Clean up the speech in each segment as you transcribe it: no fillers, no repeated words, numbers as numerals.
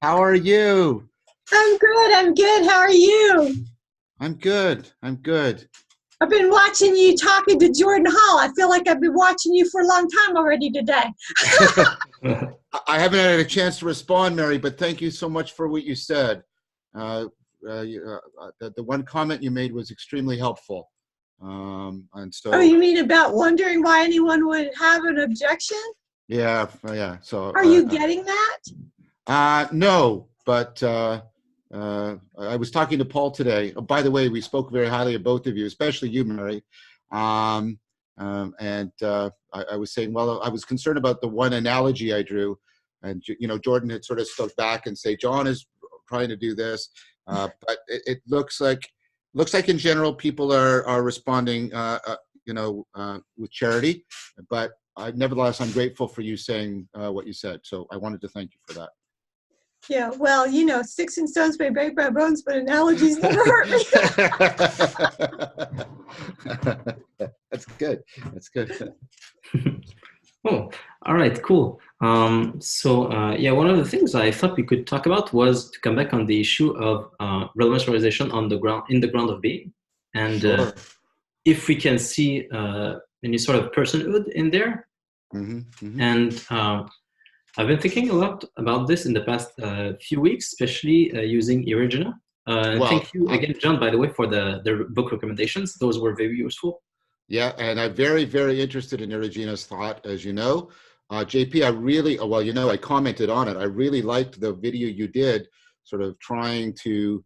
How are you? I'm good. I'm good. How are you? I'm good. I'm good. I've been watching you talking to Jordan Hall. I feel like I've been watching you for a long time already today. I haven't had a chance to respond, Mary, but thank you so much for what you said. The one comment you made was extremely helpful. And so, Oh, you mean about wondering why anyone would have an objection? yeah. So, Are you getting that? no, but I was talking to Paul today. Oh, by the way, we spoke very highly of both of you, especially you, Mary. I was saying, well, I was concerned about the one analogy I drew, and Jordan had sort of stuck back and say, John is trying to do this, but it looks like in general people are responding, with charity. But nevertheless, I'm grateful for you saying what you said. So I wanted to thank you for that. Yeah, well, sticks and stones may break my bones, but analogies never hurt me. That's good. That's good. Oh, all right, cool. One of the things I thought we could talk about was to come back on the issue of relevance realization in the ground of being, and Sure. if we can see any sort of personhood in there. Mm-hmm, mm-hmm. And I've been thinking a lot about this in the past few weeks, especially using Eriugena. Thank you again, John, by the way, for the book recommendations. Those were very useful. Yeah, and I'm very, very interested in Eriugena's thought, as you know. JP, I commented on it. I really liked the video you did, sort of trying to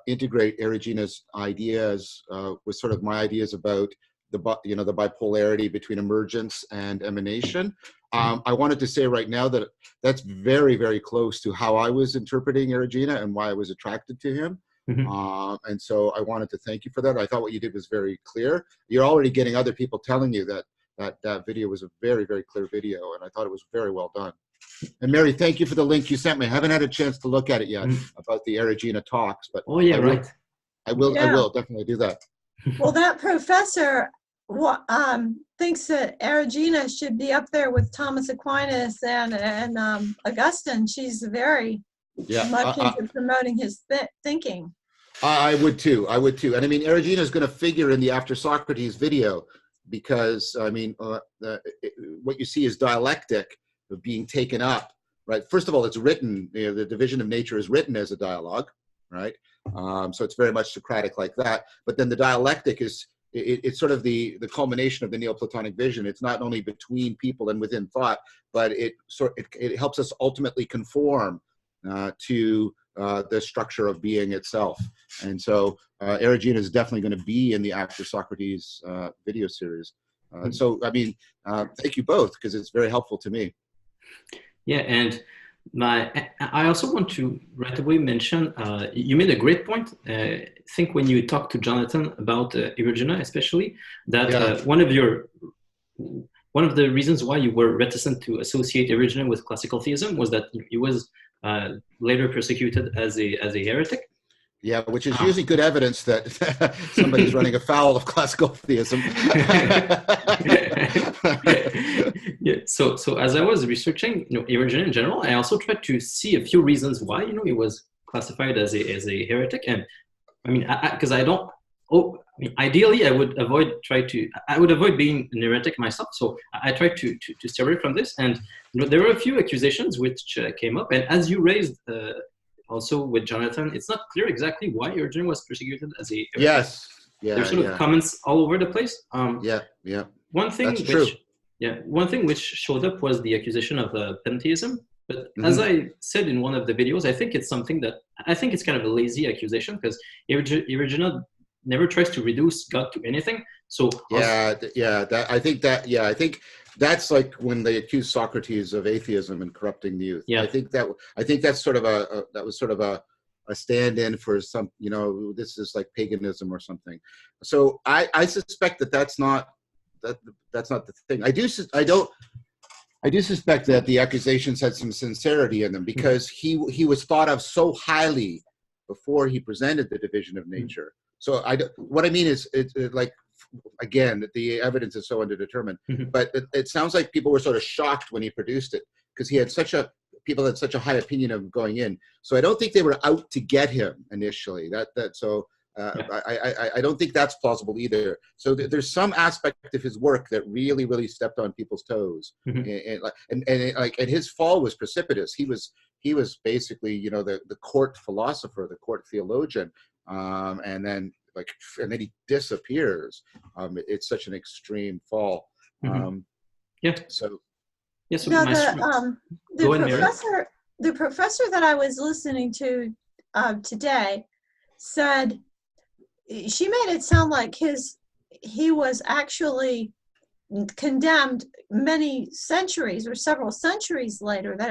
integrate Eriugena's ideas with sort of my ideas about the bipolarity between emergence and emanation. I wanted to say right now that that's very, very close to how I was interpreting Eriugena and why I was attracted to him. Mm-hmm. And so I wanted to thank you for that. I thought what you did was very clear. You're already getting other people telling you that video was a very, very clear video, and I thought it was very well done. And Mary, thank you for the link you sent me. I haven't had a chance to look at it yet about the Eriugena talks, but I will definitely do that. Well, that professor thinks that Eriugena should be up there with Thomas Aquinas and Augustine. She's very much into promoting his thinking. I would too. And I mean, Eriugena is going to figure in the After Socrates video because, I mean, what you see is dialectic being taken up, right? First of all, it's written, the division of nature is written as a dialogue, right? So it's very much Socratic like that. But then the dialectic is, it's sort of the culmination of the Neoplatonic vision. It's not only between people and within thought, but it helps us ultimately conform to the structure of being itself. And so Eriugena is definitely going to be in the After Socrates video series. So, I mean, thank you both, because it's very helpful to me. Yeah, and I also want to right away mention, you made a great point. I think when you talked to Jonathan about Eriugena especially, that one of the reasons why you were reticent to associate Eriugena with classical theism was that he was later persecuted as a heretic. Yeah, which is usually good evidence that somebody's running afoul of classical theism. Yeah. So as I was researching, Eriugena in general, I also tried to see a few reasons why he was classified as a heretic. And I mean, because ideally, I would avoid being an heretic myself. So I tried to stay away from this. And there were a few accusations which came up. And as you raised also with Jonathan, it's not clear exactly why Eriugena was persecuted as a heretic. Yes. Yeah. There's sort of comments all over the place. Yeah. One thing which showed up was the accusation of pantheism. But as I said in one of the videos, I think it's kind of a lazy accusation, because Eriugena never tries to reduce God to anything. So I think that's like when they accused Socrates of atheism and corrupting the youth. Yeah. I think that's sort of a stand-in for some, this is like paganism or something. So I suspect that's not the thing. I do suspect that the accusations had some sincerity in them, because he was thought of so highly before he presented the division of nature. So what I mean is, again, the evidence is so underdetermined, but it sounds like people were sort of shocked when he produced it, because he had such a people had such a high opinion of him going in. So I don't think they were out to get him initially. I don't think that's plausible either. So there's some aspect of his work that really, really stepped on people's toes, and his fall was precipitous. He was basically, you know, the court philosopher, the court theologian, and then he disappears. It's such an extreme fall. So the professor that I was listening to today said, she made it sound like he was actually condemned many centuries or several centuries later, that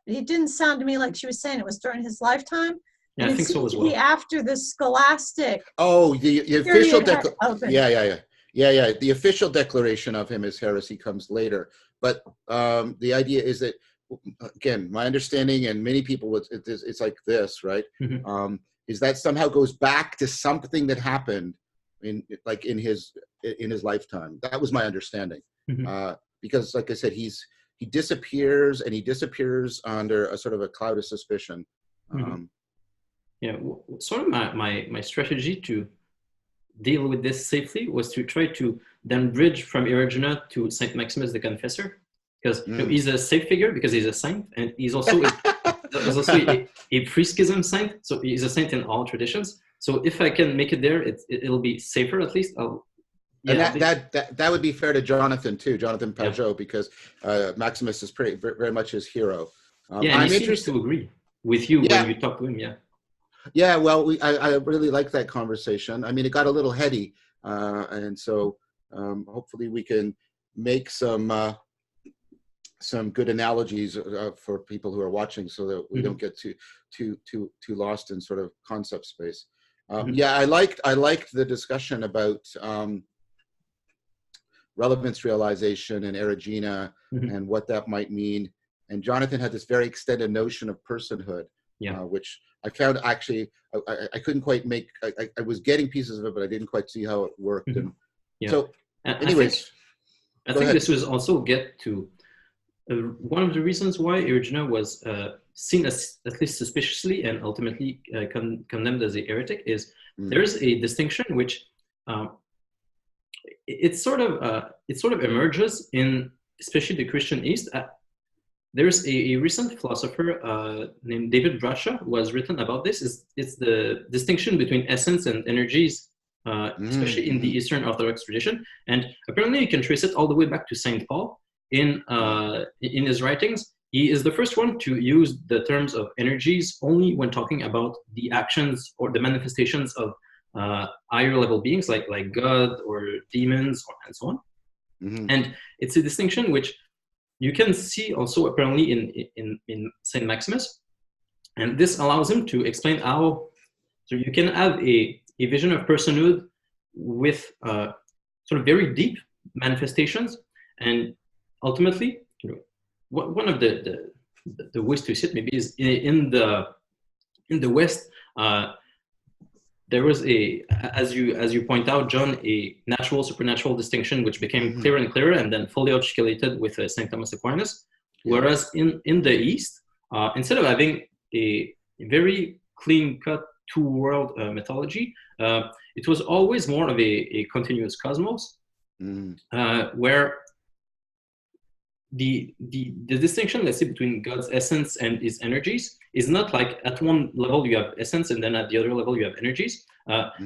it didn't sound to me like she was saying it was during his lifetime. Yeah, I think so as well. After the scholastic. Oh, the official the official declaration of him as heresy comes later. But the idea is that, again, my understanding, and many people, it's like this, right? Is that somehow goes back to something that happened in his lifetime. That was my understanding. Because, like I said, he disappears, and he disappears under a sort of a cloud of suspicion. Sort of my strategy to deal with this safely was to try to then bridge from Eriugena to Saint Maximus the Confessor, because he's a safe figure because he's a saint, and he's also a pre-schism saint, so he's a saint in all traditions. So if I can make it there, it'll be safer at least. That would be fair to Jonathan too, Jonathan Pajot, because Maximus is very much his hero. I'm interested to agree with you when you talk to him. Yeah, well, I really like that conversation. I mean, it got a little heady, and so hopefully we can make some good analogies for people who are watching, so that we don't get too lost in sort of concept space. I liked the discussion about relevance realization and Eriugena and what that might mean. And Jonathan had this very extended notion of personhood, which I found actually I couldn't quite make. I was getting pieces of it, but I didn't quite see how it worked. And so, anyways, I think this was also get to one of the reasons why Eriugena was seen as at least suspiciously and ultimately condemned as a heretic is there's a distinction which it sort of emerges in especially the Christian East. There's a recent philosopher named David Brasha who has written about this. It's the distinction between essence and energies, especially in the Eastern Orthodox tradition. And apparently you can trace it all the way back to Saint Paul. In his writings, he is the first one to use the terms of energies only when talking about the actions or the manifestations of higher level beings like God or demons and so on. And it's a distinction which you can see also apparently in Saint Maximus, and this allows him to explain how you can have a vision of personhood with sort of very deep manifestations, and ultimately, one of the ways to see it maybe is in the West. There was as you point out, John, a natural supernatural distinction which became clearer and clearer, and then fully articulated with Saint Thomas Aquinas. Whereas in the East, instead of having a very clean-cut two-world mythology, it was always more of a continuous cosmos, where the distinction, let's say, between God's essence and his energies is not like at one level you have essence and then at the other level you have energies.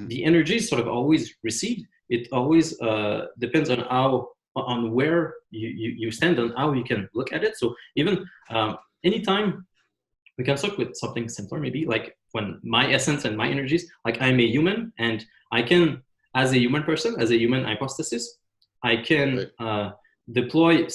The energies sort of always recede. It always depends on where you stand and how you can look at it. So even anytime we can start with something simpler, maybe like when my essence and my energies, like I'm a human and I can, as a human person, as a human hypostasis, I can deploy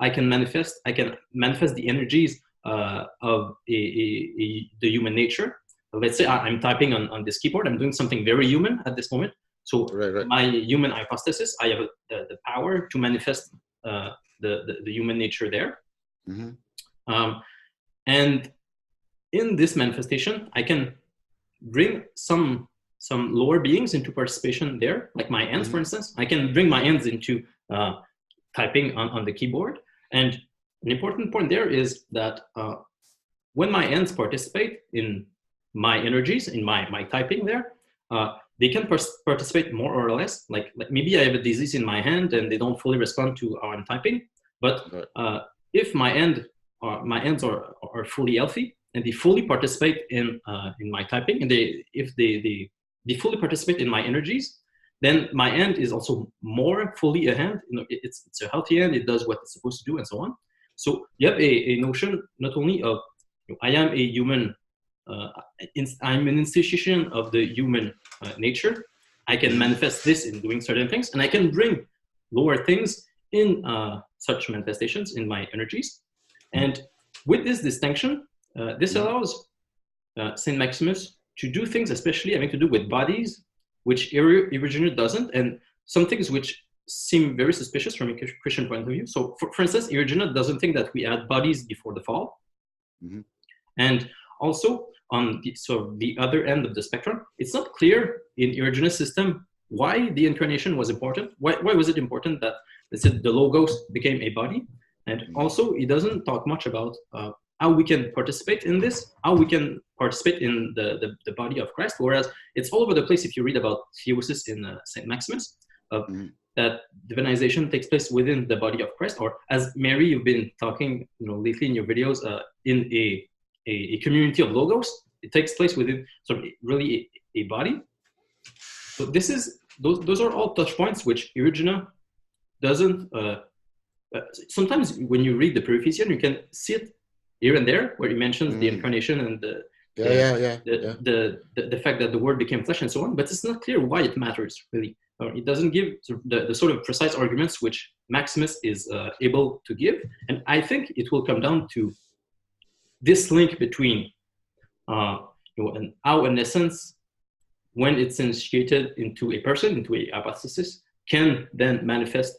I can manifest the energies of the human nature. Let's say I'm typing on this keyboard, I'm doing something very human at this moment. So my human hypostasis, I have the power to manifest the human nature there. And in this manifestation, I can bring some lower beings into participation there, like my hands, for instance. I can bring my hands into typing on the keyboard, and an important point there is that when my hands participate in my energies, in my typing there, they can participate more or less. Like maybe I have a disease in my hand and they don't fully respond to how I'm typing. But if my hands are fully healthy and they fully participate in my typing, and if they fully participate in my energies, then my hand is also more fully a hand. You know, it's a healthy hand. It does what it's supposed to do, and so on. So you have a notion not only of I am a human. I'm an institution of the human nature. I can manifest this in doing certain things, and I can bring lower things in such manifestations in my energies. And with this distinction, this allows Saint Maximus to do things, especially having to do with bodies, which Eriugena doesn't, and some things which seem very suspicious from a Christian point of view. So, for instance, Eriugena doesn't think that we had bodies before the fall. And also, on the other end of the spectrum, it's not clear in Eriugena's system why the incarnation was important. Why was it important that, let's say, the Logos became a body? And also, he doesn't talk much about how we can participate in this, how we can participate in the body of Christ, whereas it's all over the place if you read about theosis in St. Maximus, that divinization takes place within the body of Christ, or as Mary, you've been talking lately in your videos, in a community of Logos, it takes place within sort of really a body. So this is, those are all touch points which Eriugena doesn't, sometimes when you read the Periphasian, you can see it here and there, where he mentions the incarnation and the fact that the word became flesh and so on, but it's not clear why it matters, really. It doesn't give the sort of precise arguments which Maximus is able to give. And I think it will come down to this link between and how an essence, when it's initiated into a person, into a hypostasis, can then manifest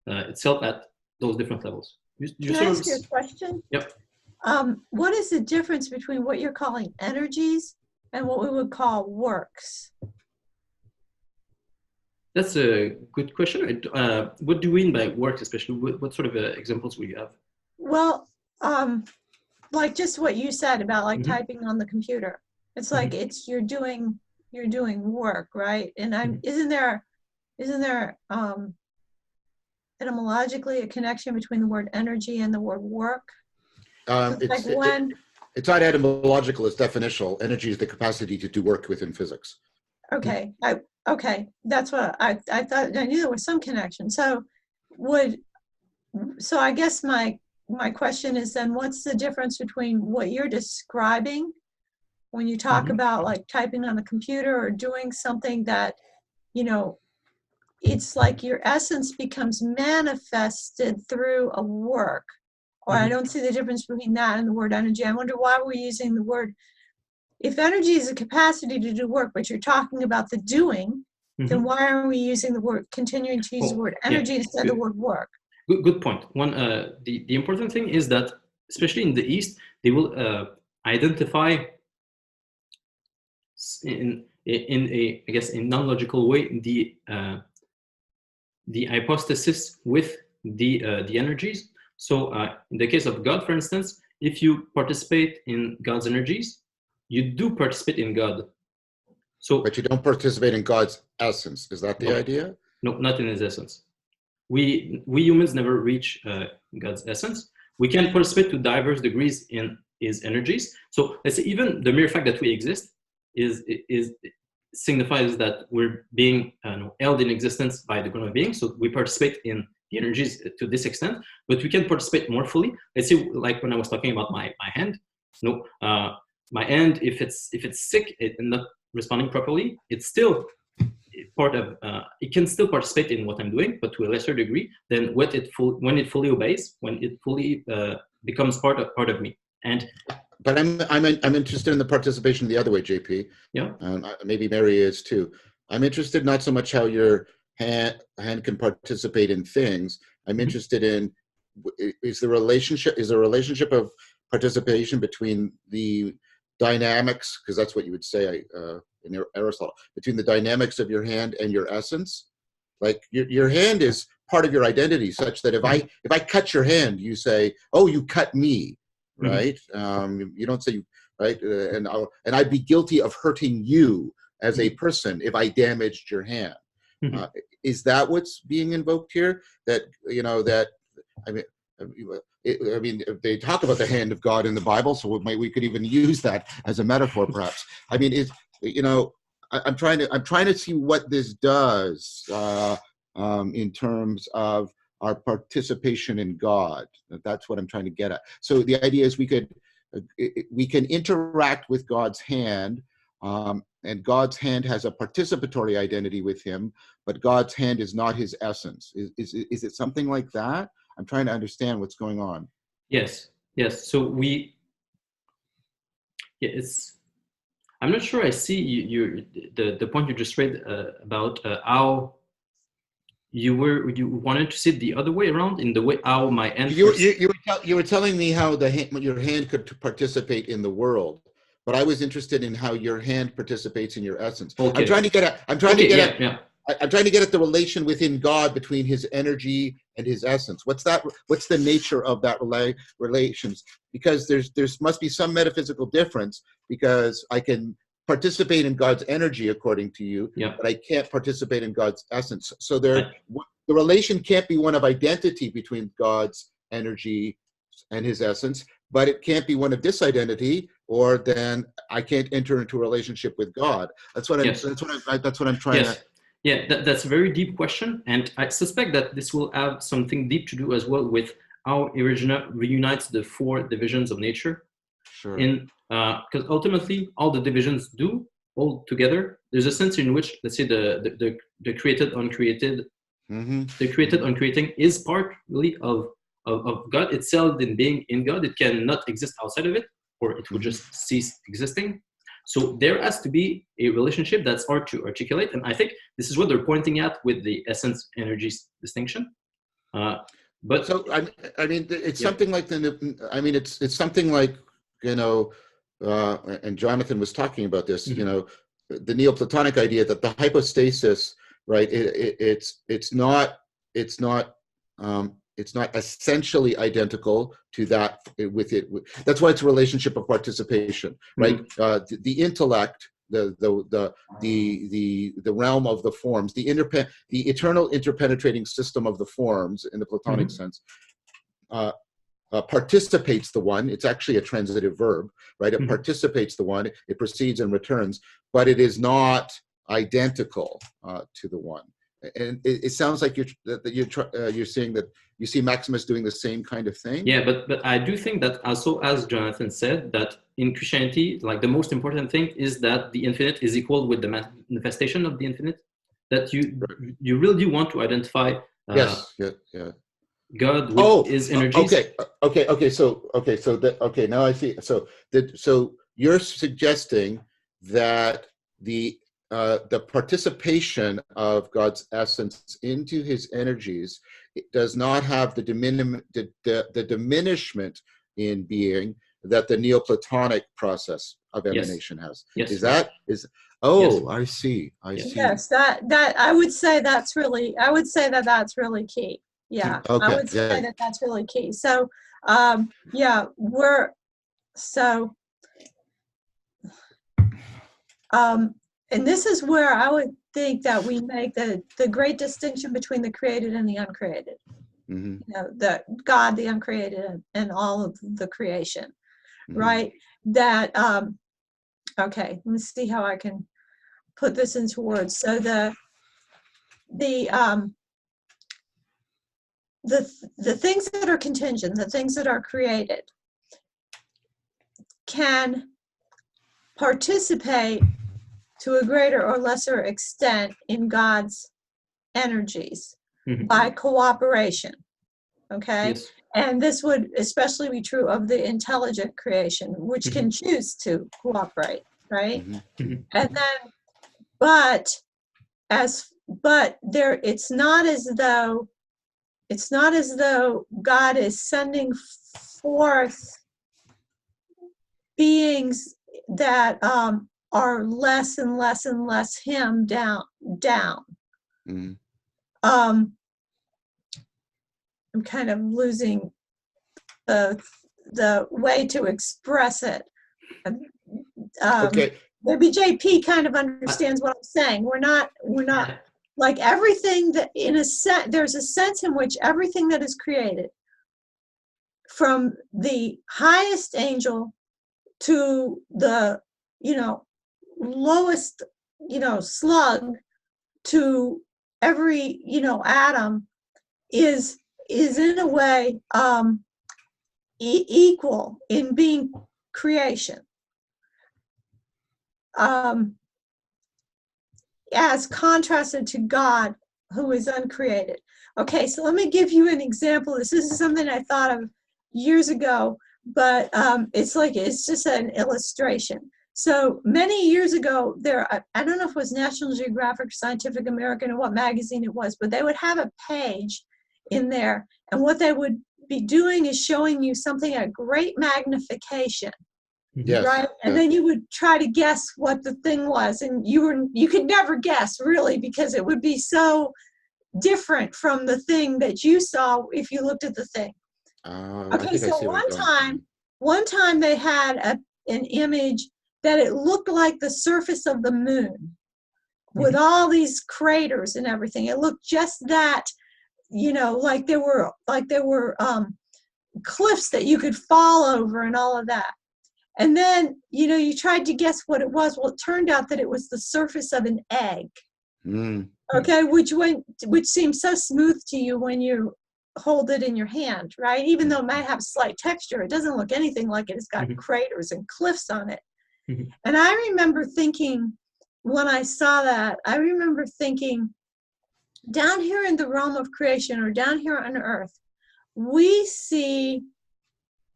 itself at those different levels. Can I ask you a question? Yep. What is the difference between what you're calling energies and what we would call works? That's a good question. What do you mean by works, especially? What sort of examples will you have? Well, like just what you said about like typing on the computer. It's like you're doing work, right? And isn't there etymologically a connection between the word energy and the word work? It's not etymological, it's definitional. Energy is the capacity to do work within physics. Okay, okay, that's what I thought. I knew there was some connection. So I guess my question is then, what's the difference between what you're describing when you talk about like typing on the computer or doing something that, it's like your essence becomes manifested through a work, or I don't see the difference between that and the word energy. I wonder why we're using the word. If energy is a capacity to do work, but you're talking about the doing, then why are we using the word, continuing to use the word energy instead of the word work? Good point. One, the important thing is that, especially in the East, they will identify in a, I guess, in non-logical way, the hypostasis with the energies. So in the case of God, for instance, if you participate in God's energies, you do participate in God. So, but you don't participate in God's essence. Is that the idea? No, not in his essence. We humans never reach God's essence. We can participate to diverse degrees in his energies. So let's say even the mere fact that we exist is signifies that we're being held in existence by the ground of being. So we participate in the energies to this extent, but we can participate more fully. Let's say, like when I was talking about my hand, my hand, if it's sick and not responding properly, it's still part of, it can still participate in what I'm doing, but to a lesser degree than when it fully obeys, when it fully becomes part of me. And but I'm interested in the participation the other way, JP. Yeah. Maybe Mary is too. I'm interested not so much how your hand can participate in things. I'm interested in is the relationship of participation between the dynamics, because that's what you would say in Aristotle, between the dynamics of your hand and your essence. Like your hand is part of your identity, such that if I cut your hand, you say, "Oh, you cut me," right? You don't say, right? And I'd be guilty of hurting you as a person if I damaged your hand. Is that what's being invoked here? That that I mean. I mean, they talk about the hand of God in the Bible, so we could even use that as a metaphor, perhaps. I mean, I'm trying to see what this does in terms of our participation in God. That's what I'm trying to get at. So the idea is we can interact with God's hand, and God's hand has a participatory identity with Him, but God's hand is not His essence. Is it something like that? I'm trying to understand what's going on. Yes. So I'm not sure I see the point you just made about how you wanted to see it the other way around, in the way how my hand. You were telling me how your hand could participate in the world, but I was interested in how your hand participates in your essence. Okay. I'm trying to get at the relation within God between His energy and His essence. What's the nature of that relations? Because there must be some metaphysical difference, because I can participate in God's energy according to you, but I can't participate in God's essence. So the relation can't be one of identity between God's energy and His essence, but it can't be one of disidentity, or then I can't enter into a relationship with God. That's what I'm trying to. Yeah, that's a very deep question, and I suspect that this will have something deep to do as well with how Eriugena reunites the four divisions of nature. Sure. Because ultimately, all the divisions do all together. There's a sense in which, let's say, the created, uncreated, the created, uncreating is part really of God itself. In being in God, it cannot exist outside of it, or it will just cease existing. So there has to be a relationship that's hard to articulate, and I think this is what they're pointing at with the essence energy distinction. But so I mean, it's something like it's something like, and Jonathan was talking about this. The Neoplatonic idea that the hypostasis, right? It's not essentially identical to that with it. That's why it's a relationship of participation, right? The intellect, the realm of the forms, the eternal interpenetrating system of the forms in the Platonic sense, participates the one. It's actually a transitive verb, right? It participates the one. It proceeds and returns, but it is not identical to the one. And it sounds like you're saying that you see Maximus doing the same kind of thing. Yeah, but I do think that also, as Jonathan said, that in Christianity, like, the most important thing is that the infinite is equal with the manifestation of the infinite. That you really do want to identify. God with His energies. Okay. Now I see. So you're suggesting that the participation of God's essence into His energies, it does not have the diminishment in being that the Neoplatonic process of emanation has. Yes. I see. Yes, that I would say that's really key. Yeah, okay. I would say that that's really key. So, and this is where I would think that we make the great distinction between the created and the uncreated. The God, the uncreated, and all of the creation, right? That okay. Let me see how I can put this into words. So the things that are contingent, the things that are created, can participate to a greater or lesser extent in God's energies by cooperation, okay? Yes. And this would especially be true of the intelligent creation, which can choose to cooperate, right? And then, but it's not as though God is sending forth beings that are less and less and less Him down. I'm kind of losing the way to express it. Okay. Maybe JP kind of understands what I'm saying. We're not like everything that there's a sense in which everything that is created, from the highest angel to the, lowest, slug, to every, atom, is in a way equal in being creation, as contrasted to God, who is uncreated. Okay, so let me give you an example. This is something I thought of years ago, but it's just an illustration. So many years ago, I don't know if it was National Geographic, Scientific American, or what magazine it was, but they would have a page in there, and what they would be doing is showing you something at great magnification. Yes. Right, and then you would try to guess what the thing was, and you could never guess, really, because it would be so different from the thing that you saw if you looked at the thing. Okay, so one time they had an image that it looked like the surface of the moon, with all these craters and everything. It looked just that, like there were cliffs that you could fall over and all of that. And then, you tried to guess what it was. Well, it turned out that it was the surface of an egg. Okay, which seems so smooth to you when you hold it in your hand, right? Even though it might have slight texture, it doesn't look anything like it. It's got craters and cliffs on it. And I remember thinking, when I saw that, down here in the realm of creation, or down here on earth, we see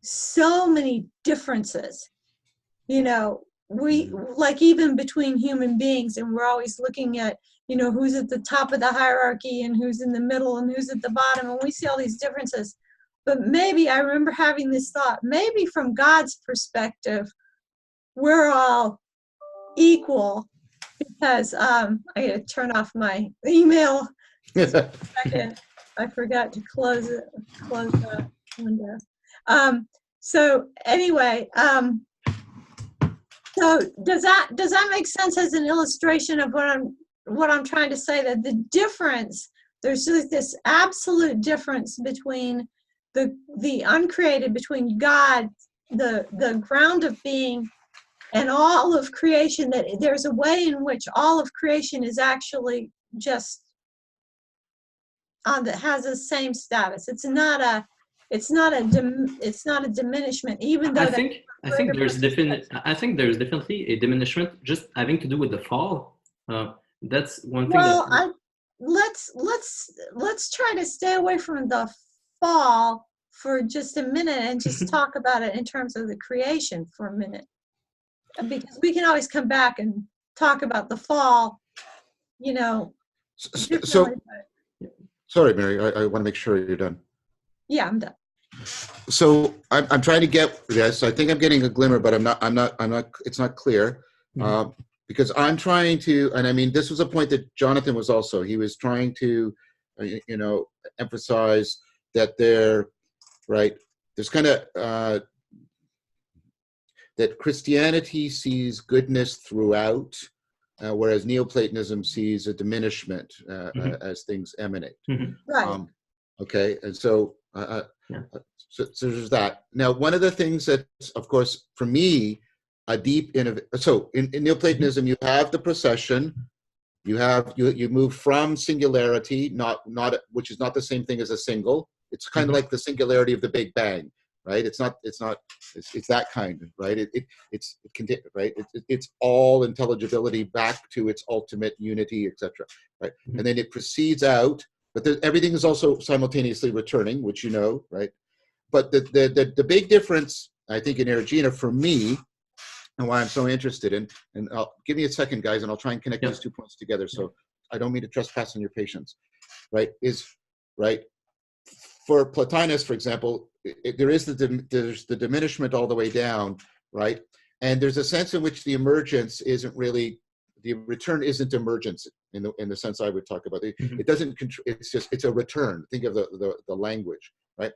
so many differences, we like, even between human beings, and we're always looking at, who's at the top of the hierarchy and who's in the middle and who's at the bottom, and we see all these differences. But maybe, I remember having this thought, maybe from God's perspective, we're all equal, because I gotta turn off my email. Second, I forgot to close the window. So anyway, so does that make sense as an illustration of what I'm trying to say? That the difference, there's this absolute difference between the uncreated, between God, the ground of being, and all of creation. That there's a way in which all of creation is actually just that has the same status. It's not a diminishment, even though I think there's definitely a diminishment just having to do with the fall. That's one thing. Well, let's try to stay away from the fall for just a minute and just talk about it in terms of the creation for a minute, because we can always come back and talk about the fall, So sorry, Mary, I want to make sure you're done. Yeah, I'm done. So I'm trying to get this. I think I'm getting a glimmer, but I'm not. It's not clear, because I'm trying to. And I mean, this was a point that Jonathan was also. He was trying to, emphasize that there's kind of that Christianity sees goodness throughout, whereas Neoplatonism sees a diminishment as things emanate. Right. Okay, and so. So there's that. Now, one of the things that, of course, for me, a deep so in Neoplatonism, you have the procession, you move from singularity, which is not the same thing as a single. It's kind of like the singularity of the Big Bang, right? It's that kind of, right? It's all intelligibility back to its ultimate unity, etc. Right? And then it proceeds out. But everything is also simultaneously returning, which right? But the big difference, I think, in Eriugena for me, and why I'm so interested in, and give me a second, guys, and I'll try and connect these 2 points together. So I don't mean to trespass on your patience, right? For Plotinus, for example, there's the diminishment all the way down, right? And there's a sense in which the emergence isn't really the return isn't emergence in the sense I would talk about it. Mm-hmm. It doesn't. It's a return. Think of the language, right?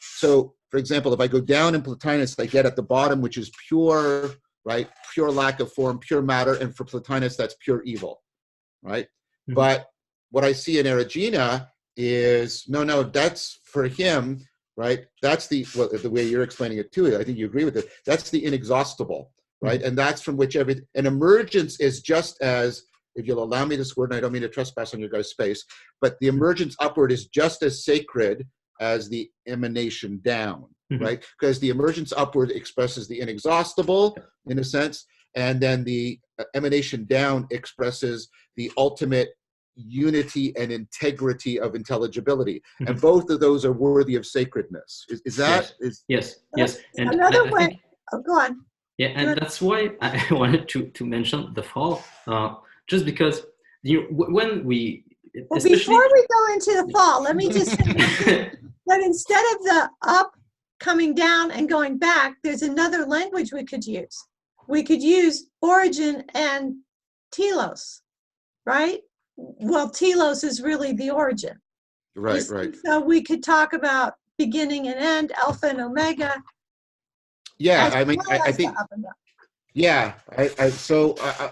So, for example, if I go down in Plotinus, I get at the bottom, which is pure, right? Pure lack of form, pure matter, and for Plotinus, that's pure evil, right? Mm-hmm. But what I see in Eriugena is no, that's for him, right? That's the way you're explaining it too. I think you agree with it. That's the inexhaustible, right? Mm-hmm. And that's from which an emergence is just as, if you'll allow me this word, and I don't mean to trespass on your guys' space, but the emergence upward is just as sacred as the emanation down, mm-hmm. right? Because the emergence upward expresses the inexhaustible, in a sense, and then the emanation down expresses the ultimate unity and integrity of intelligibility. Mm-hmm. And both of those are worthy of sacredness. Is that? Yes. And another way, go on. Yeah, and that's why I wanted to mention the fall, just because when we... Well, before we go into the fall, let me just say that instead of the up coming down and going back, there's another language we could use. We could use origin and telos, right? Well, telos is really the origin. Right. So we could talk about beginning and end, alpha and omega. Yeah, I mean, I think... Yeah,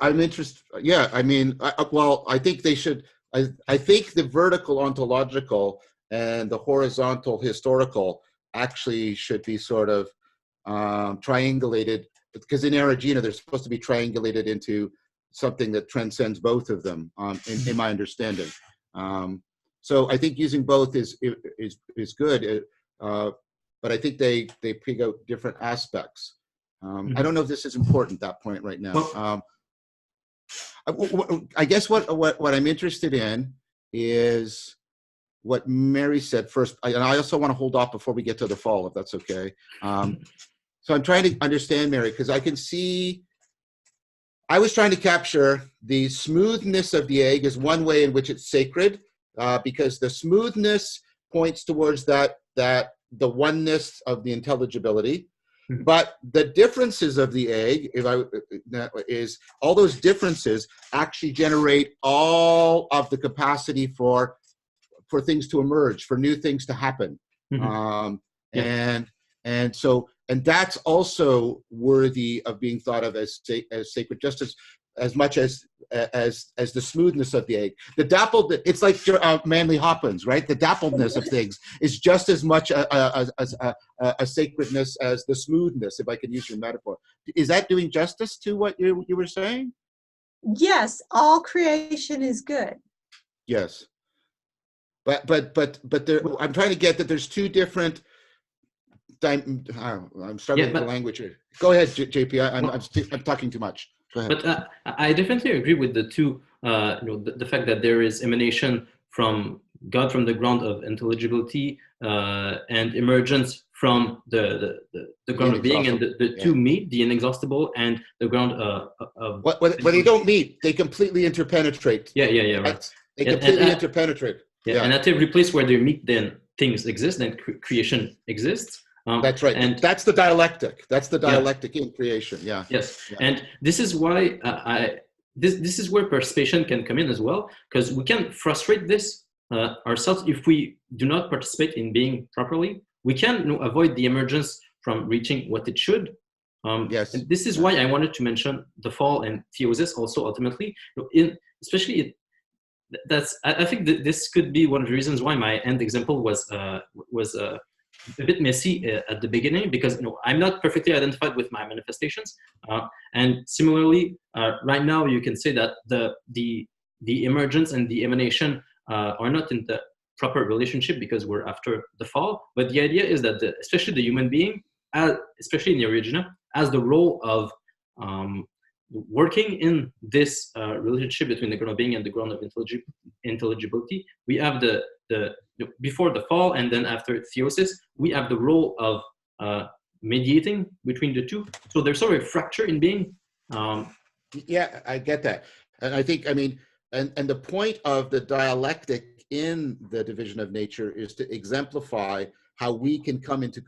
I'm interested. Yeah, I mean, I think they should... I think the vertical ontological and the horizontal historical actually should be sort of triangulated, because in Eriugena they're supposed to be triangulated into something that transcends both of them, in my understanding. So I think using both is good, but I think they pick out different aspects. I don't know if this is important, that point right now. I guess what I'm interested in is what Mary said first, and I also want to hold off before we get to the fall, if that's okay. So I'm trying to understand, Mary, because I can see, I was trying to capture the smoothness of the egg as one way in which it's sacred, because the smoothness points towards the oneness of the intelligibility. But the differences of the egg, is all those differences actually generate all of the capacity for things to emerge, for new things to happen. Mm-hmm. And that's also worthy of being thought of as sacred, just as much as the smoothness of the egg. The dappled, it's like Manly Hopkins, right? The dappledness of things is just as much a sacredness as the smoothness, if I can use your metaphor. Is that doing justice to what you were saying? Yes, all creation is good. Yes, but there, I'm trying to get that there's two different. I'm struggling with the language here. Go ahead, JP. I'm talking too much. Go ahead. But I definitely agree with the two. The fact that there is emanation from God, from the ground of intelligibility, and emergence from the ground of being, and the two meet, the inexhaustible and the ground of. When they don't meet, they completely interpenetrate. Yeah, right. They completely interpenetrate. Yeah, and at every place where they meet, then things exist, and creation exists. That's right, and that's the dialectic. That's the dialectic in creation. Yeah. Yes, and this is why this is where participation can come in as well, because we can frustrate this ourselves if we do not participate in being properly. We can avoid the emergence from reaching what it should. Yes. And this is why I wanted to mention the fall and theosis also ultimately. I think that this could be one of the reasons why my end example was a bit messy at the beginning, because I'm not perfectly identified with my manifestations, and similarly, right now you can say that the emergence and the emanation are not in the proper relationship because we're after the fall. But the idea is that especially the human being, especially in Eriugena, has the role of working in this relationship between the ground of being and the ground of intelligibility. We have the before the fall and then after theosis, we have the role of mediating between the two. So there's sort of a fracture in being. Yeah, I get that. And I think, and the point of the dialectic in the division of nature is to exemplify how we can come into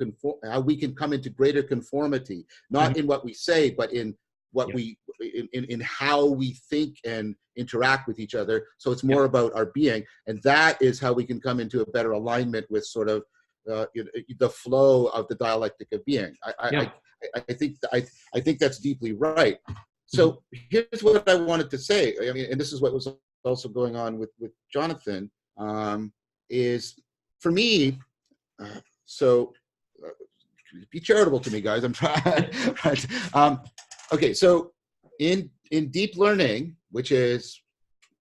greater conformity, not in what we say, but in what we in how we think and interact with each other. So it's more about our being, and that is how we can come into a better alignment with sort of the flow of the dialectic of being. I think that's deeply right. So here's what I wanted to say. I mean, and this is what was also going on with Jonathan, is for me, be charitable to me, guys. I'm trying. Okay, so in deep learning, which is,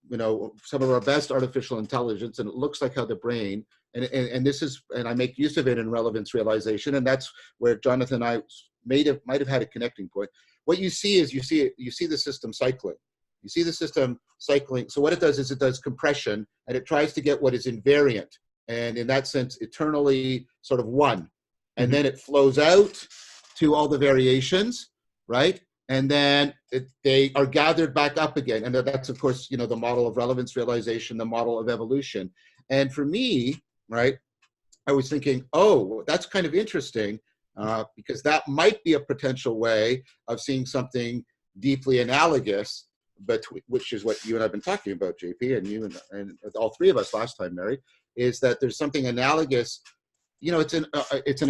some of our best artificial intelligence, and it looks like how the brain, and this is, and I make use of it in relevance realization, and that's where Jonathan and I might have had a connecting point. What you see is you see the system cycling. You see the system cycling. So what it does is it does compression, and it tries to get what is invariant, and in that sense, eternally sort of one. And then it flows out to all the variations, right? And then they are gathered back up again. And that's, of course, the model of relevance realization, the model of evolution. And for me, right, I was thinking, oh, that's kind of interesting, because that might be a potential way of seeing something deeply analogous, but which is what you and I have been talking about, JP, and you and all three of us last time, Mary, is that there's something analogous. It's an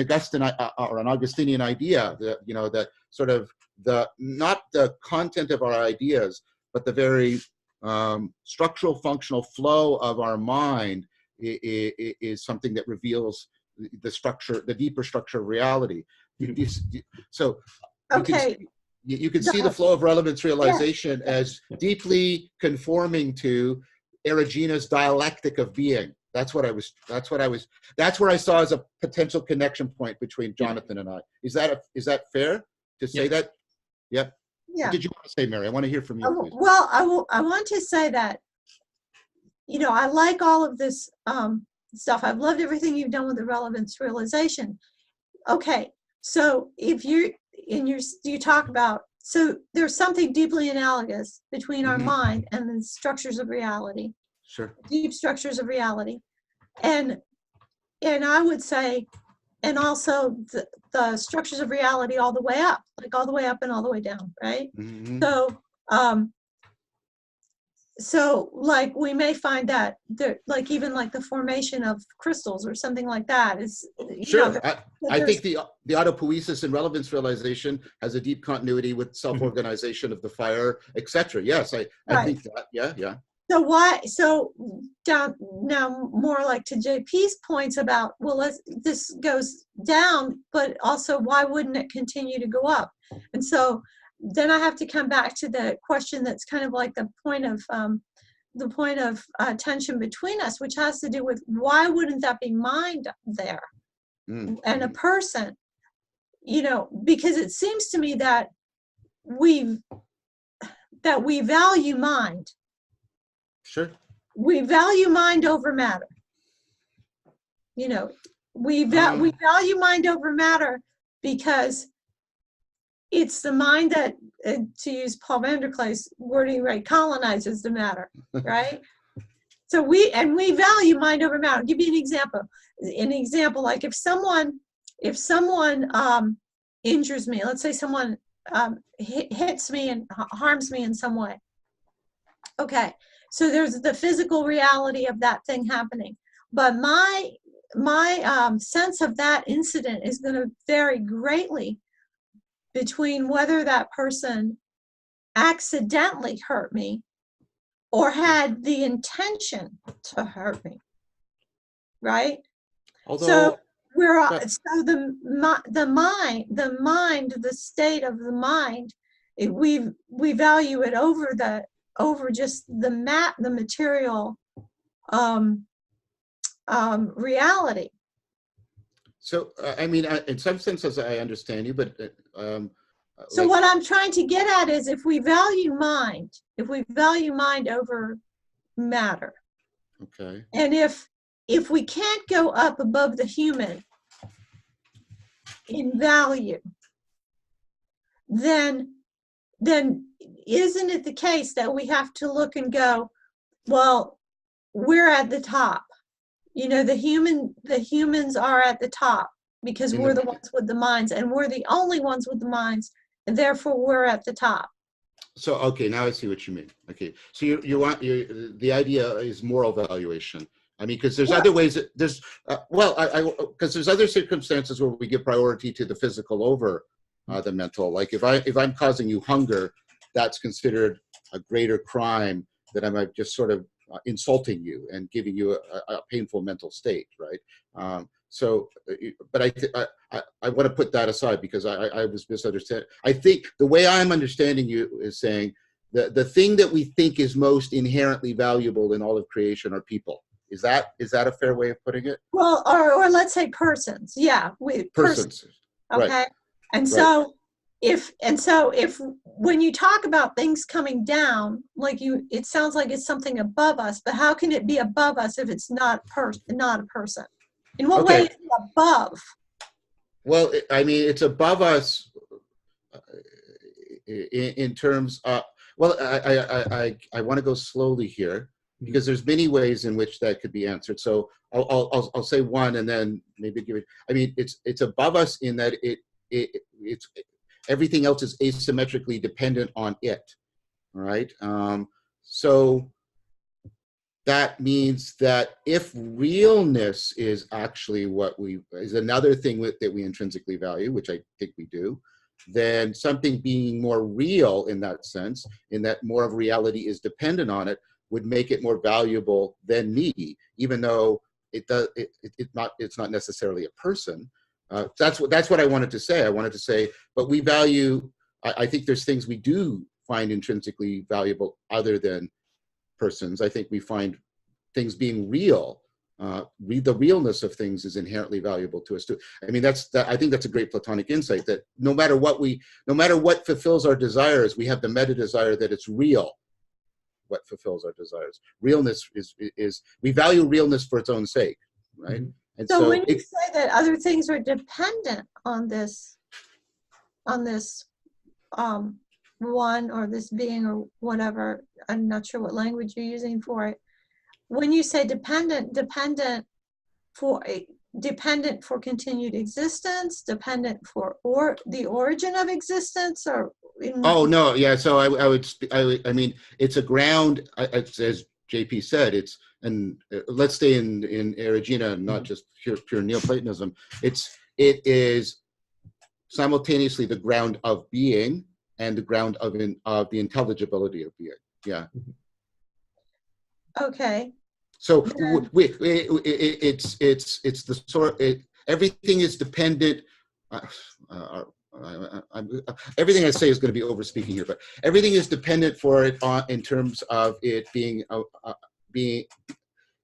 Augustine or an Augustinian idea that, that sort of not the content of our ideas, but the very structural functional flow of our mind is something that reveals the deeper structure of reality. So okay. You can see the flow of relevance realization as deeply conforming to Eriugena's dialectic of being. That's where I saw as a potential connection point between Jonathan and I. Is that fair to say that? Yep. Yeah. What did you want to say, Mary? I want to hear from you, please. Well, I want to say that, I like all of this stuff. I've loved everything you've done with the relevance realization. Okay, so if you talk about, so there's something deeply analogous between our mind and the structures of reality. Sure. Deep structures of reality. And I would say, and also the structures of reality all the way up, like all the way up and all the way down, right? So like we may find that there, like even like the formation of crystals or something like that is sure. I think the autopoiesis and relevance realization has a deep continuity with self-organization of the fire, etc. Yes, I think that. Yeah. So down now, more like to JP's points about, well, this goes down, but also why wouldn't it continue to go up? And so then I have to come back to the question that's kind of like the point of tension between us, which has to do with why wouldn't that be mind there and a person, because it seems to me that we value mind. Sure. We value mind over matter. We value mind over matter because it's the mind that, to use Paul van der Klay's wording, right, colonizes the matter, right? So we value mind over matter. I'll give you an example. Like if someone injures me, let's say someone hits me and harms me in some way. Okay. So there's the physical reality of that thing happening, but my sense of that incident is going to vary greatly between whether that person accidentally hurt me or had the intention to hurt me, right? Although, the state of the mind, we value it over just the material reality. So, I mean, in some senses, I understand you, but so what I'm trying to get at is if we value mind over matter, okay, and if we can't go up above the human in value, then isn't it the case that we have to look and go, well, we're at the top. The humans are at the top because we're the ones with the minds, and we're the only ones with the minds and therefore we're at the top. So, okay, now I see what you mean. Okay, so the idea is moral valuation. I mean, because there's other ways. There's because there's other circumstances where we give priority to the physical over the mental. Like if I'm causing you hunger, that's considered a greater crime than I'm just sort of insulting you and giving you a painful mental state, right? But I want to put that aside because I was misunderstood. I think the way I'm understanding you is saying the thing that we think is most inherently valuable in all of creation are people. Is that a fair way of putting it? Well, or let's say persons. Yeah, persons. Okay, right. And so if when you talk about things coming down, it sounds like it's something above us. But how can it be above us if it's not a person? In what way is it above? Well, I mean, it's above us in terms of, well, I want to go slowly here because there's many ways in which that could be answered. So I'll say one and then maybe give it. I mean, it's above us in that it's everything else is asymmetrically dependent on it. All right. So that means that if realness is actually is another thing that we intrinsically value, which I think we do, then something being more real in that sense, in that more of reality is dependent on it, would make it more valuable than me, even though it's not necessarily a person. That's what I wanted to say. I wanted to say, but we value. I think there's things we do find intrinsically valuable other than persons. I think we find things being real. The realness of things is inherently valuable to us too. I mean, I think that's a great Platonic insight that no matter what fulfills our desires, we have the meta desire that it's real. What fulfills our desires? Realness is we value realness for its own sake, right? Mm-hmm. And so when you say that other things are dependent on this one or this being or whatever, I'm not sure what language you're using for it. When you say dependent for continued existence, dependent for the origin of existence, or oh no, yeah. So I mean, it's a ground. As JP said, let's stay in Eriugena, not just pure Neoplatonism. It is simultaneously the ground of being and the ground of the intelligibility of being. Yeah. Okay. So it's the sort. Everything is dependent. Everything I say is going to be over speaking here, but everything is dependent for it in terms of it being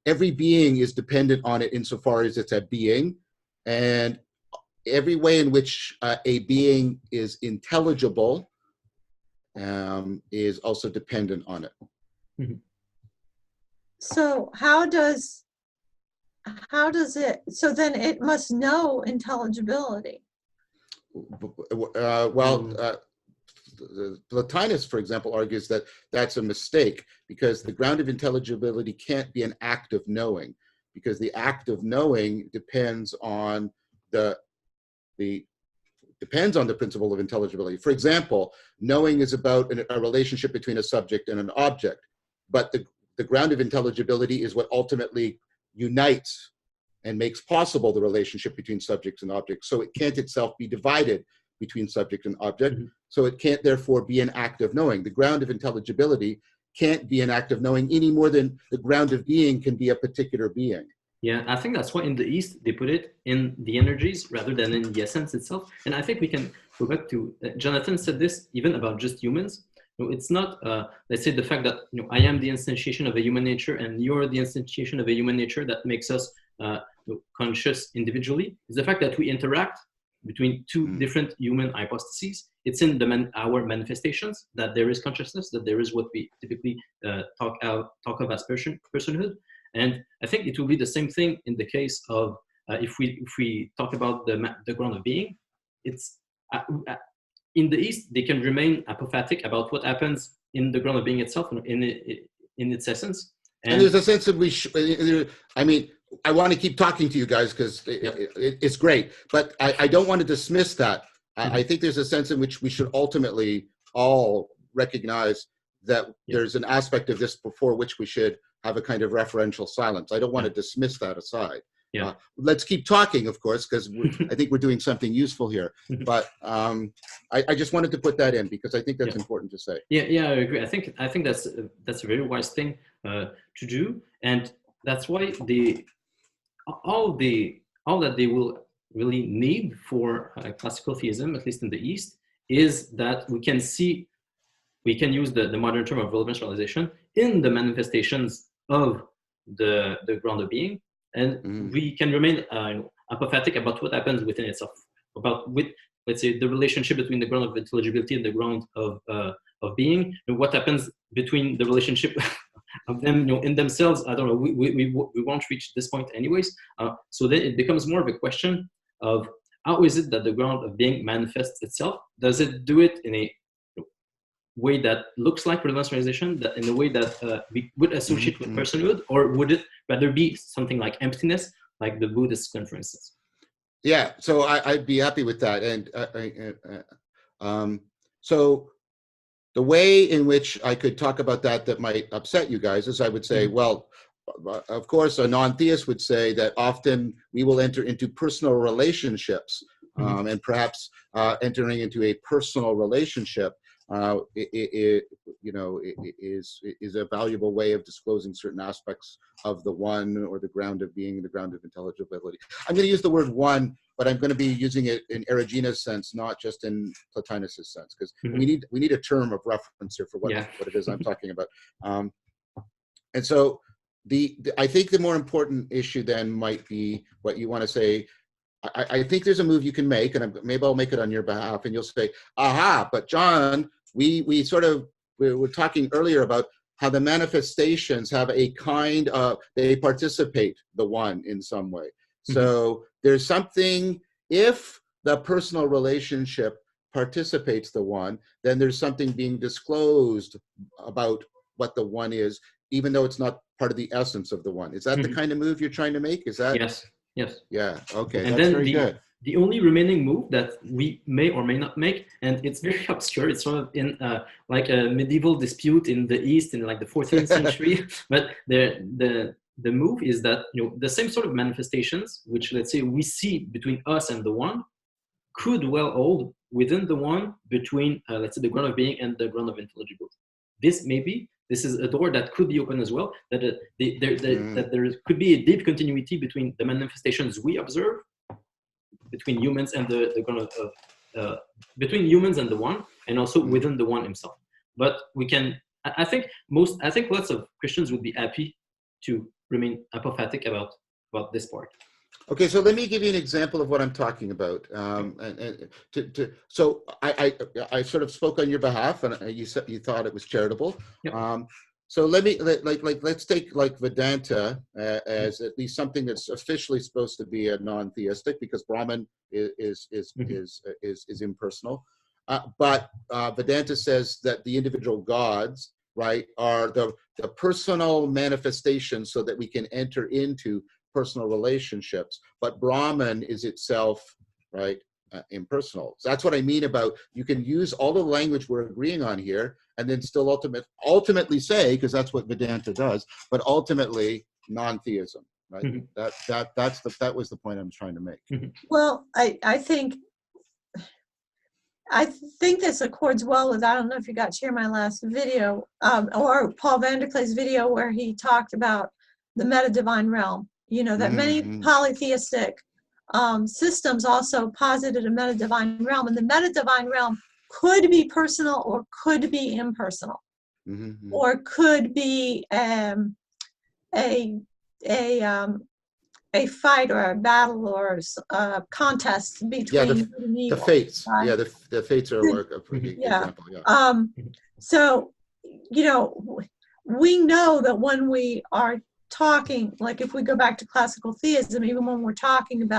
every being is dependent on it insofar as it's a being, and every way in which a being is intelligible is also dependent on it. Mm-hmm. So how does it? So then it must know intelligibility. Plotinus, for example, argues that that's a mistake because the ground of intelligibility can't be an act of knowing, because the act of knowing depends on the principle of intelligibility. For example, knowing is about a relationship between a subject and an object, but the ground of intelligibility is what ultimately unites and makes possible the relationship between subjects and objects. So it can't itself be divided between subject and object. Mm-hmm. So it can't therefore be an act of knowing. The ground of intelligibility can't be an act of knowing any more than the ground of being can be a particular being. Yeah, I think that's why in the East they put it in the energies rather than in the essence itself. And I think we can go back to, Jonathan said this even about just humans. No, it's not, let's say the fact that I am the instantiation of a human nature and you're the instantiation of a human nature that makes us conscious individually. It's the fact that we interact between two different human hypostases. It's in our manifestations that there is consciousness, that there is what we typically talk of as personhood. And I think it will be the same thing in the case of if we talk about the ground of being. It's in the East, they can remain apophatic about what happens in the ground of being itself, in its essence. And there's a sense that I mean, I want to keep talking to you guys because it's great, but I don't want to dismiss that. I think there's a sense in which we should ultimately all recognize that there's an aspect of this before which we should have a kind of referential silence. I don't want to dismiss that aside. Let's keep talking, of course, because I think we're doing something useful here. But I just wanted to put that in because I think that's important to say. Yeah, I agree. I think that's a very wise thing to do, and that's why all that they will really need for classical theism, at least in the East, is that we can use the modern term of relevance realization in the manifestations of the ground of being, and we can remain apathetic about what happens within itself, let's say, the relationship between the ground of intelligibility and the ground of being, and what happens between the relationship of them, in themselves. I don't know. We won't reach this point anyways. So then it becomes more of a question of how is it that the ground of being manifests itself? Does it do it in a way that looks like relevance realization, that in a way that we would associate with personhood, or would it rather be something like emptiness, like the Buddhist one, for instance? Yeah, so I'd be happy with that. And so the way in which I could talk about that might upset you guys is I would say, well, of course, a non-theist would say that often we will enter into personal relationships, and perhaps entering into a personal relationship is a valuable way of disclosing certain aspects of the one, or the ground of being, the ground of intelligibility. I'm going to use the word one, but I'm going to be using it in Eriugena's sense, not just in Plotinus's sense, because we need a term of reference here for what it is I'm talking about. And so I think the more important issue then might be what you want to say. I think there's a move you can make, and maybe I'll make it on your behalf, and you'll say, aha, but John, we were talking earlier about how the manifestations have a kind of, they participate the one in some way. So there's something, if the personal relationship participates the one, then there's something being disclosed about what the one is, even though it's not part of the essence of the one. Is that the kind of move you're trying to make? Is that? Yes. Yeah, okay, and that's then very good. The only remaining move that we may or may not make, and it's very obscure, it's sort of in like a medieval dispute in the East in like the 14th century, but the move is that the same sort of manifestations, which let's say we see between us and the one, could well hold within the one between let's say the ground of being and the ground of intelligibility. This is a door that could be open as well, that there could be a deep continuity between the manifestations we observe, between humans and the ground of, between humans and the one, and also within the one himself. But we can, I think lots of Christians would be happy to remain apathetic about this part. Okay, so let me give you an example of what I'm talking about. So I sort of spoke on your behalf, and you said you thought it was charitable. Yep. So let's take like Vedanta as at least something that's officially supposed to be a non-theistic, because Brahman is impersonal. But Vedanta says that the individual gods, right, are the personal manifestations so that we can enter into personal relationships, but Brahman is itself, right, impersonal. So that's what I mean about, you can use all the language we're agreeing on here and then still ultimately say, because that's what Vedanta does, but ultimately non-theism, right? That was the point I'm trying to make. Well, I think this accords well with, I don't know if you got to hear my last video, or Paul van der Klee's video where he talked about the metadivine realm. That many polytheistic systems also posited a metadivine realm, and the metadivine realm could be personal or could be impersonal, or could be a fight or a battle or a contest between the fates. Right? Yeah, the fates are a pretty example. Yeah. So, we know that when we are talking, like if we go back to classical theism, even when we're talking,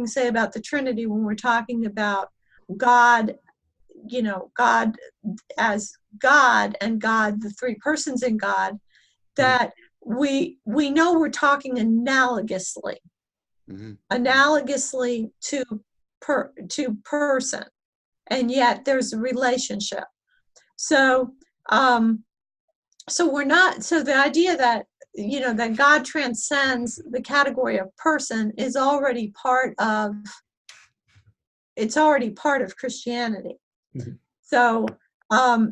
say, about the Trinity, when we're talking about God, God as God, and God, the three persons in God, that we know we're talking analogously, analogously to person, and yet there's a relationship. So we're not, so the idea that, that God transcends the category of person is already part of, it's already part of Christianity. Mm-hmm. So I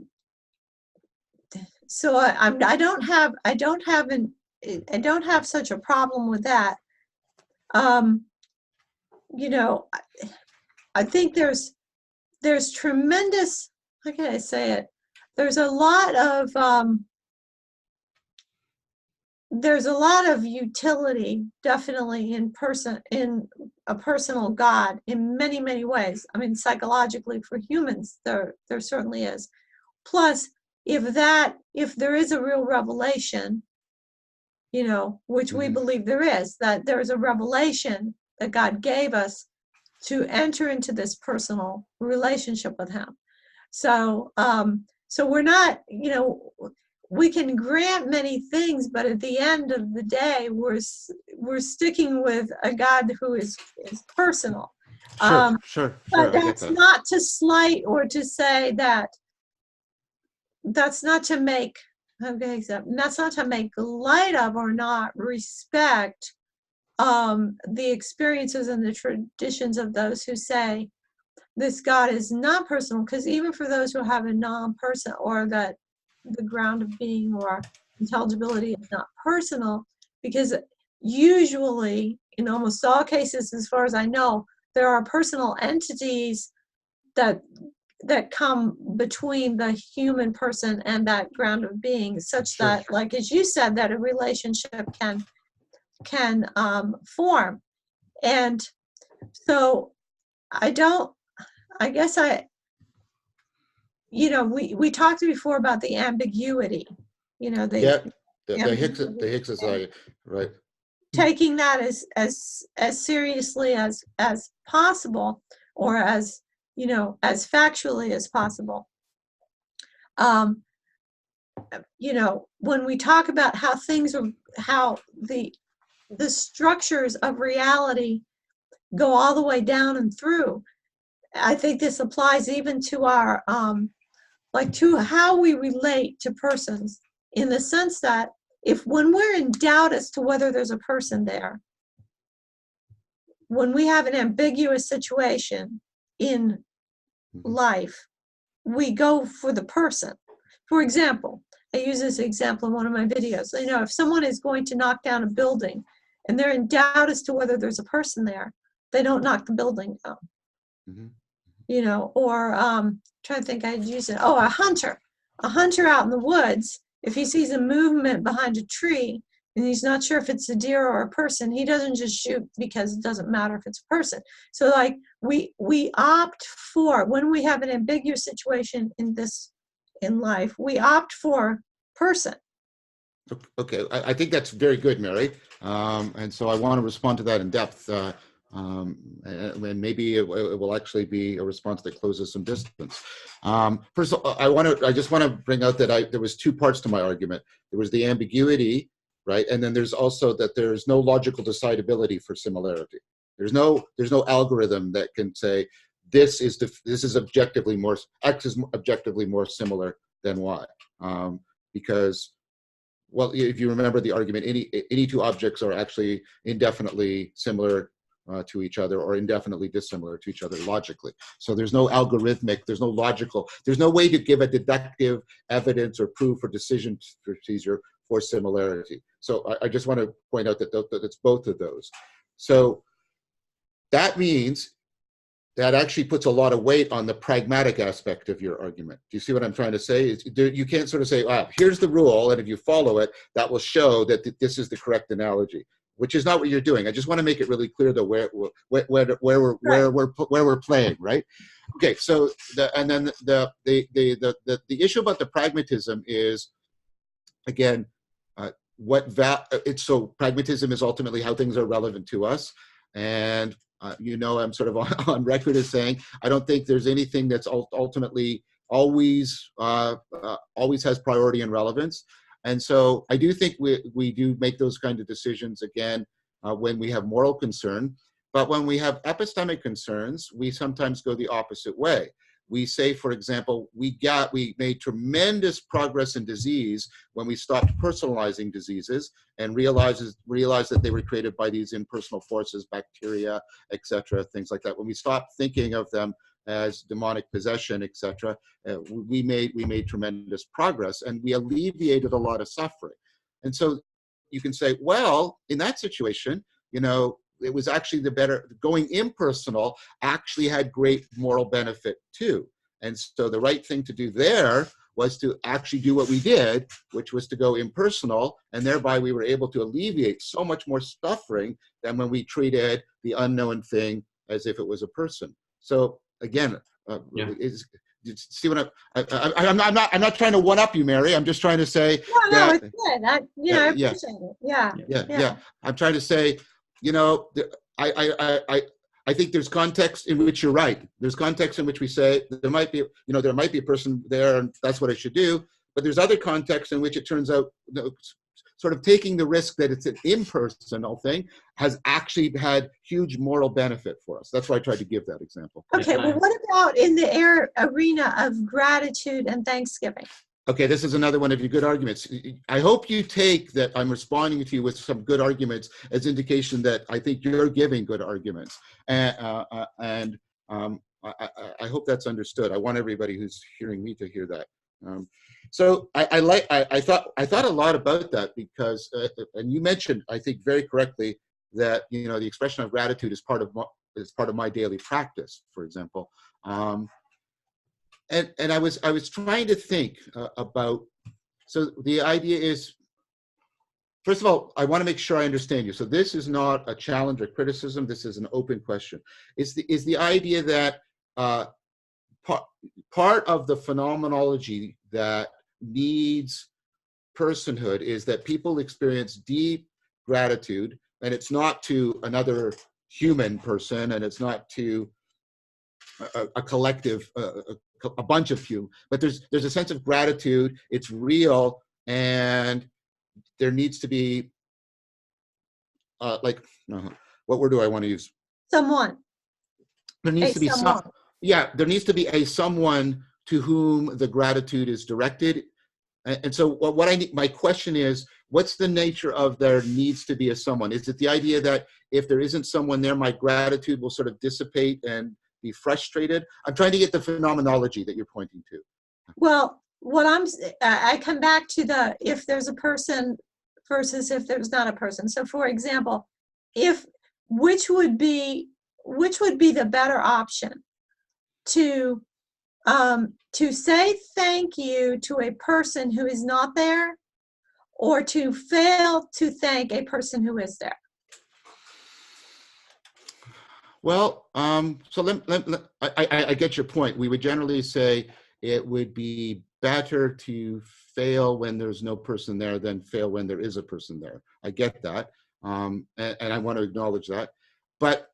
don't have such a problem with that. I think there's tremendous, how can I say it? There's a lot of utility, definitely, in a personal God in many, many ways. I mean, psychologically for humans, there certainly is. Plus, if there is a real revelation, which we believe there is, that there is a revelation that God gave us to enter into this personal relationship with him. So we're not, we can grant many things, but at the end of the day, we're sticking with a God who is personal. Sure. But that's not to slight or to say that, that's not to make light of or not respect the experiences and the traditions of those who say this God is not personal, because even for those who have a non-person, or that the ground of being or intelligibility is not personal, because usually, in almost all cases, as far as I know, there are personal entities that come between the human person and that ground of being, such that, like as you said, that a relationship can form. And so we talked before about the ambiguity, the Higgs society, right? Taking that as seriously as possible, or as factually as possible. When we talk about how the structures of reality go all the way down and through, I think this applies even to our to how we relate to persons, in the sense that when we're in doubt as to whether there's a person there, when we have an ambiguous situation in life, we go for the person. For example, I use this example in one of my videos. If someone is going to knock down a building and they're in doubt as to whether there's a person there, they don't knock the building down. Or trying to think, I'd use it. Oh, a hunter out in the woods, if he sees a movement behind a tree and he's not sure if it's a deer or a person, he doesn't just shoot, because it doesn't matter if it's a person. So we opt for, when we have an ambiguous situation in life, we opt for person. Okay, I think that's very good, Mary. And so I want to respond to that in depth. And maybe it will actually be a response that closes some distance. First of all, I just want to bring out that there was two parts to my argument. There was the ambiguity, right? And then there's also that there's no logical decidability for similarity. There's no algorithm that can say this is objectively more, X is objectively more similar than Y, because, well, if you remember the argument, any two objects are actually indefinitely similar to each other, or indefinitely dissimilar to each other logically. So there's no algorithmic, there's no way to give a deductive evidence or proof or decision procedure for similarity. So I just want to point out that it's both of those. So that means that actually puts a lot of weight on the pragmatic aspect of your argument. Do you see what I'm trying to say? You can't sort of say, here's the rule, and if you follow it, that will show that this is the correct analogy, which is not what you're doing. I just want to make it really clear though where we're playing, right? Okay, so the issue about the pragmatism is, again, so pragmatism is ultimately how things are relevant to us, and I'm sort of on record as saying I don't think there's anything that's ultimately always has priority and relevance. And so I do think we do make those kind of decisions, again, when we have moral concern. But when we have epistemic concerns, we sometimes go the opposite way. We say, for example, we made tremendous progress in disease when we stopped personalizing diseases and realized that they were created by these impersonal forces, bacteria, etc., things like that. When we stopped thinking of them as demonic possession, etc., we made tremendous progress, and we alleviated a lot of suffering. And so you can say, well, in that situation, it was actually going impersonal actually had great moral benefit too. And so the right thing to do there was to actually do what we did, which was to go impersonal, and thereby we were able to alleviate so much more suffering than when we treated the unknown thing as if it was a person. So again, see what I'm not trying to one up you, Mary. I'm just trying to say no, it's good. I appreciate it. Yeah. I'm trying to say, I think there's context in which you're right. There's context in which we say there might be a person there, and that's what I should do. But there's other contexts in which it turns out, sort of taking the risk that it's an impersonal thing has actually had huge moral benefit for us. That's why I tried to give that example. Okay, well, what about in the arena of gratitude and Thanksgiving? Okay, this is another one of your good arguments. I hope you take that I'm responding to you with some good arguments as indication that I think you're giving good arguments. And I hope that's understood. I want everybody who's hearing me to hear that. So I thought a lot about that because, and you mentioned, I think very correctly, that the expression of gratitude is part of my daily practice, for example. And I was trying to think about, so the idea is, first of all, I want to make sure I understand you. So this is not a challenge or criticism. This is an open question. Is the idea that part of the phenomenology that needs personhood is that people experience deep gratitude, and it's not to another human person, and it's not to a collective, a bunch of you, but there's a sense of gratitude. It's real, and there needs to be what word do I want to use? Someone. There needs to be there needs to be a someone to whom the gratitude is directed. And so what I need, my question is, what's the nature of there needs to be a someone? Is it the idea that if there isn't someone there, my gratitude will sort of dissipate and be frustrated? I'm trying to get the phenomenology that you're pointing to. Well, I come back to if there's a person versus if there's not a person. So for example, which would be the better option to say thank you to a person who is not there, or to fail to thank a person who is there? Well, so I get your point. We would generally say it would be better to fail when there's no person there than fail when there is a person there. I get that, and I want to acknowledge that. But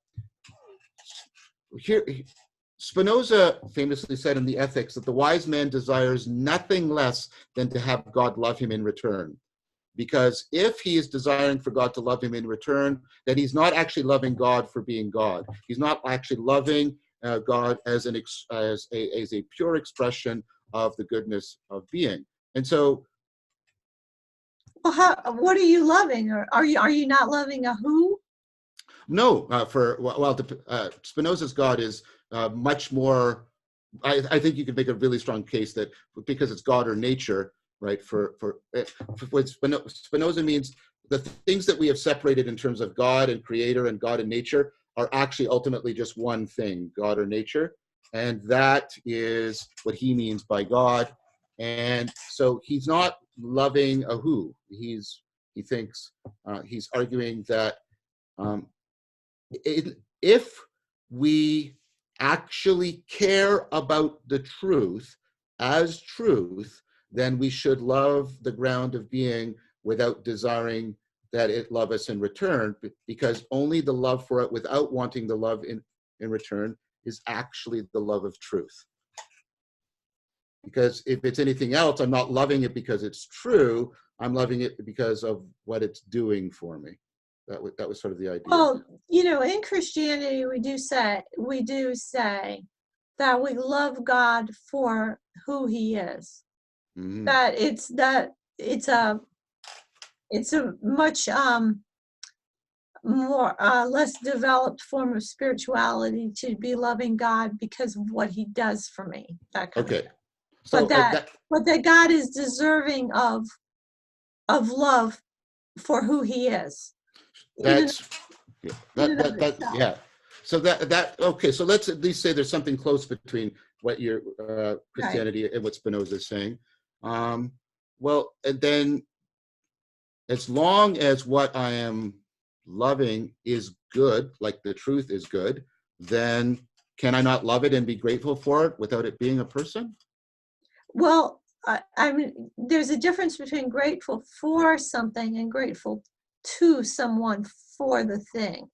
here, Spinoza famously said in the Ethics that the wise man desires nothing less than to have God love him in return. Because if he is desiring for God to love him in return, then he's not actually loving God for being God. He's not actually loving God as a pure expression of the goodness of being. And so, well, what are you loving? Or are you not loving a who? No, Spinoza's God is much more. I think you could make a really strong case that because it's God or nature. Right, for what Spinoza means, the things that we have separated in terms of God and creator and God and nature are actually ultimately just one thing, God or nature. And that is what he means by God. And so he's not loving a who. He thinks he's arguing that if we actually care about the truth as truth, then we should love the ground of being without desiring that it love us in return, because only the love for it without wanting the love in return is actually the love of truth. Because if it's anything else, I'm not loving it because it's true, I'm loving it because of what it's doing for me. That was sort of the idea. Well, you know, in Christianity, we do say that we love God for who He is. Mm-hmm. That it's a much more less developed form of spirituality to be loving God because of what He does for me. That kind of thing. So but that God is deserving of love for who He is. That's yeah. So okay. So let's at least say there's something close between what your Christianity and what Spinoza is saying. Well, and then as long as what I am loving is good, like the truth is good, then can I not love it and be grateful for it without it being a person? Well, I mean, there's a difference between grateful for something and grateful to someone for the thing.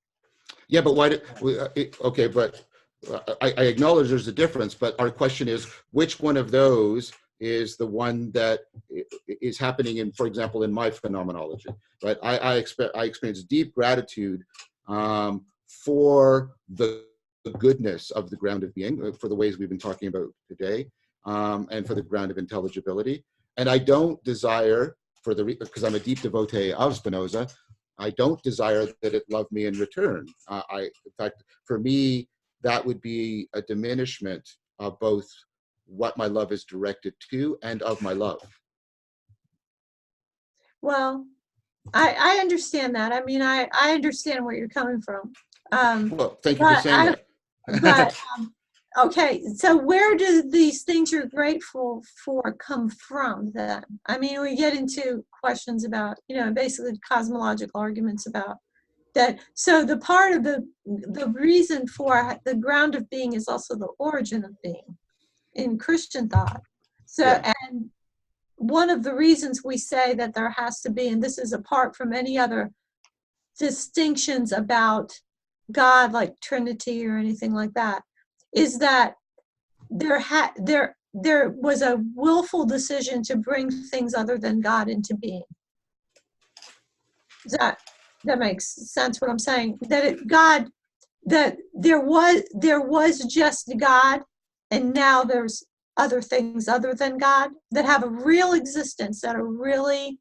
Yeah, but why okay, but I acknowledge there's a difference, but our question is, which one of those is the one that is happening in, for example, in my phenomenology, right? I experience deep gratitude for the goodness of the ground of being, for the ways we've been talking about today, and for the ground of intelligibility. And I don't desire, because I'm a deep devotee of Spinoza, I don't desire that it love me in return. In fact, for me, that would be a diminishment of both what my love is directed to and of my love. Well, I understand that. I mean, I understand where you're coming from. Well, thank you for saying that. Okay, so where do these things you're grateful for come from then? I mean, we get into questions about, you know, basically cosmological arguments about that. So the part of the reason for the ground of being is also the origin of being in Christian thought. So, yeah. And one of the reasons we say that there has to be, and this is apart from any other distinctions about God, like Trinity or anything like that, is that there was a willful decision to bring things other than God into being. That makes sense what I'm saying? That there was just God, and now there's other things other than God that have a real existence, that really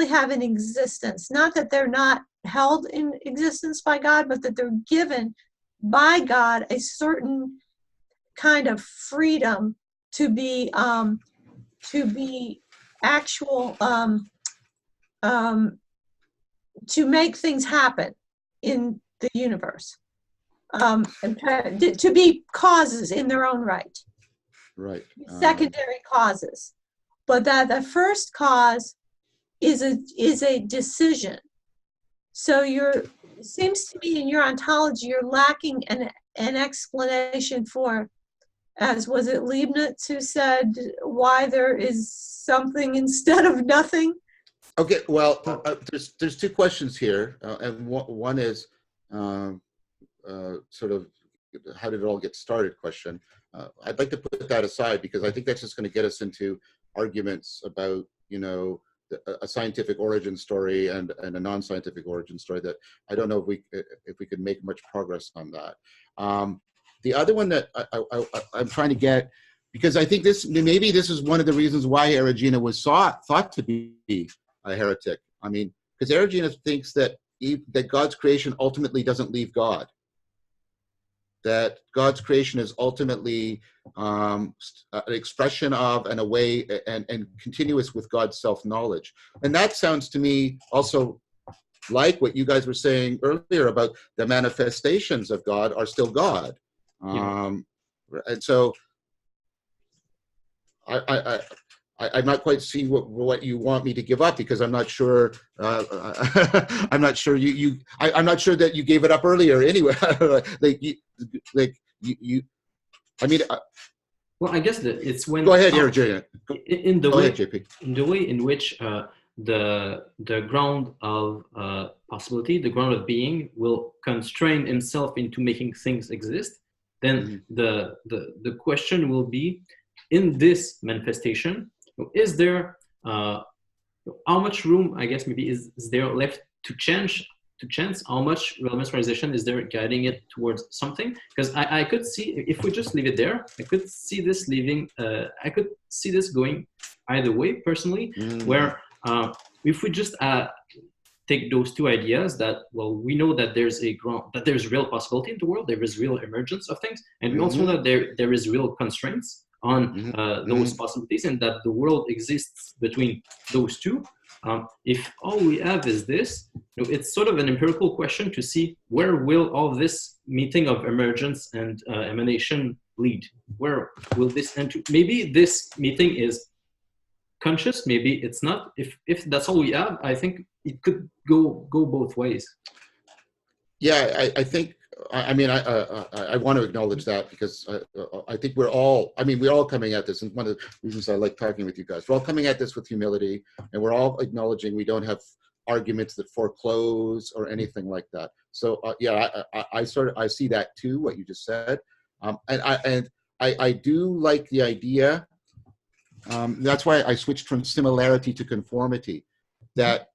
have an existence. Not that they're not held in existence by God, but that they're given by God a certain kind of freedom to be actual, to make things happen in the universe, and to be causes in their own right. Right. Secondary causes, but that the first cause is a decision. So it seems to me in your ontology you're lacking an explanation for, as was it Leibniz who said, why there is something instead of nothing? Okay, well, there's two questions here, and one is sort of how did it all get started question. I'd like to put that aside because I think that's just going to get us into arguments about, you know, a scientific origin story and a non-scientific origin story that I don't know if we could make much progress on that. The other one that I'm trying to get, because I think maybe this is one of the reasons why Eriugena was thought to be a heretic. I mean, because Eriugena thinks that God's creation ultimately doesn't leave God. That God's creation is ultimately an expression of and a way and continuous with God's self-knowledge. And that sounds to me also like what you guys were saying earlier about the manifestations of God are still God. And so I'm not quite seeing what you want me to give up, because I'm not sure. I'm not sure I'm not sure that you gave it up earlier. Anyway, I mean. Well, I guess that it's when. Go ahead, Eriugena. In the Go way, ahead, JP. In the way in which the ground of possibility, the ground of being, will constrain himself into making things exist, then the question will be, in this manifestation, is there how much room, I guess, maybe is there left to change to chance? How much relevance realization is there guiding it towards something? Because I could see, if we just leave it there, I could see this I could see this going either way personally, where if we just take those two ideas that, well, we know that there's real possibility in the world, there is real emergence of things, and we also know that there is real constraints on those possibilities, and that the world exists between those two. If all we have is this, it's sort of an empirical question to see where will all this meeting of emergence and emanation lead? Where will this end to? Maybe this meeting is conscious, maybe it's not. If that's all we have, I think it could go both ways. Yeah, I think, I mean, I want to acknowledge that, because I think we're all coming at this, and one of the reasons I like talking with you guys, we're all coming at this with humility, and we're all acknowledging we don't have arguments that foreclose or anything like that. So yeah, I see that too, what you just said, and I do like the idea. That's why I switched from similarity to conformity. That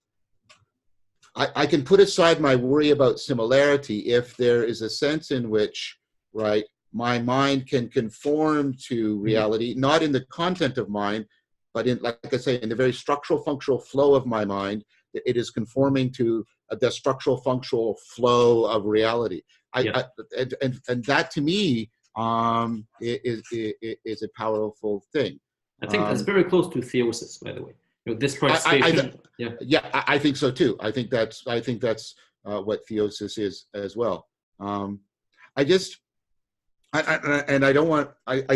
I can put aside my worry about similarity if there is a sense in which, right, my mind can conform to reality, not in the content of mind, but in, like I say, in the very structural functional flow of my mind. It is conforming to the structural functional flow of reality. And that to me is a powerful thing. I think that's very close to theosis, by the way. This participation. I think so too. I think that's what theosis is as well. I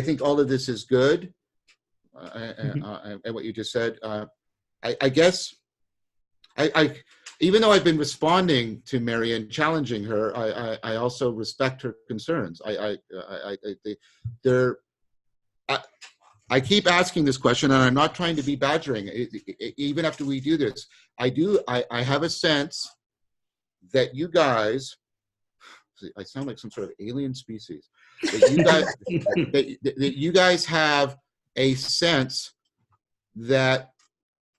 think all of this is good, and what you just said. I guess even though I've been responding to Marianne, challenging her, I also respect her concerns. I keep asking this question, and I'm not trying to be badgering. Even after we do this, I have a sense that you guys, I sound like some sort of alien species, that you guys have a sense that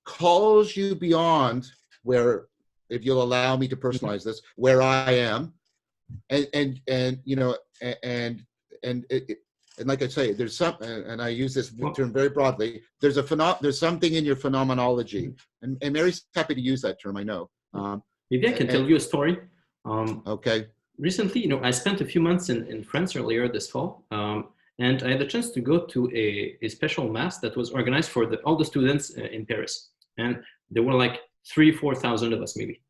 calls you beyond where, if you'll allow me to personalize this, where I am, and like I say, there's some, and I use this term very broadly. There's something in your phenomenology, and Mary's happy to use that term. I know. Maybe I can tell you a story. Okay. Recently, I spent a few months in France earlier this fall, and I had the chance to go to a special mass that was organized for all the students in Paris, and there were like 3,000-4,000 of us maybe.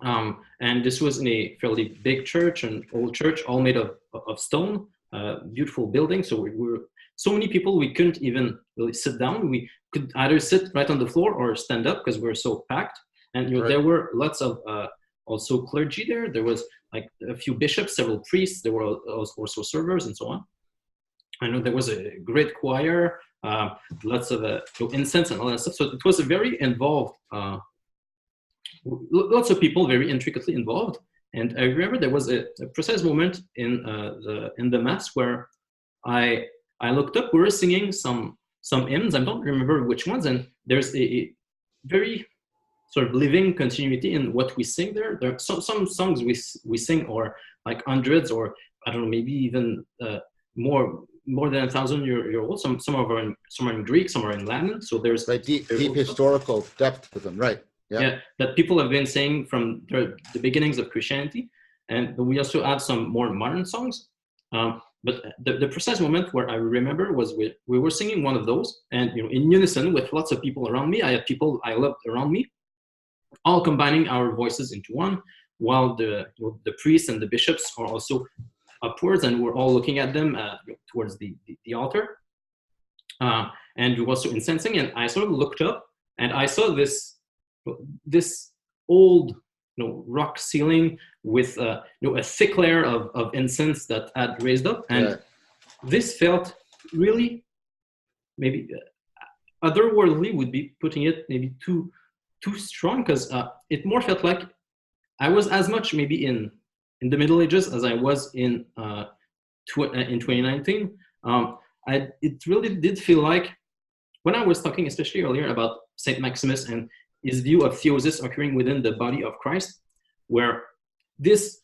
And this was in a fairly big church, an old church, all made of stone. Beautiful building. So we were so many people, we couldn't even really sit down. We could either sit right on the floor or stand up because we were so packed. And there were lots of also clergy there. There was like a few bishops, several priests. There were also servers and so on. I know there was a great choir, lots of incense and all that stuff. So it was a very involved, lots of people very intricately involved. And I remember there was a precise moment in the mass where I looked up. We were singing some hymns. I don't remember which ones. And there's a very sort of living continuity in what we sing there. There are some songs we sing are like hundreds, or I don't know, maybe even more than 1,000 year old. Some are in Greek, some are in Latin. So there's like deep historical depth to them, right? Yeah, that people have been saying from the beginnings of Christianity, but we also have some more modern songs. But the precise moment where I remember was we were singing one of those, and in unison with lots of people around me. I had people I loved around me, all combining our voices into one, while the priests and the bishops are also upwards, and we're all looking at them towards the altar, and we were also incensing. And I sort of looked up, and I saw this old rock ceiling with a thick layer of incense that had raised up, and this felt really maybe otherworldly would be putting it maybe too strong, because it more felt like I was as much maybe in the Middle Ages as I was in 2019. It really did feel like, when I was talking especially earlier about Saint Maximus and his view of theosis occurring within the body of Christ, where this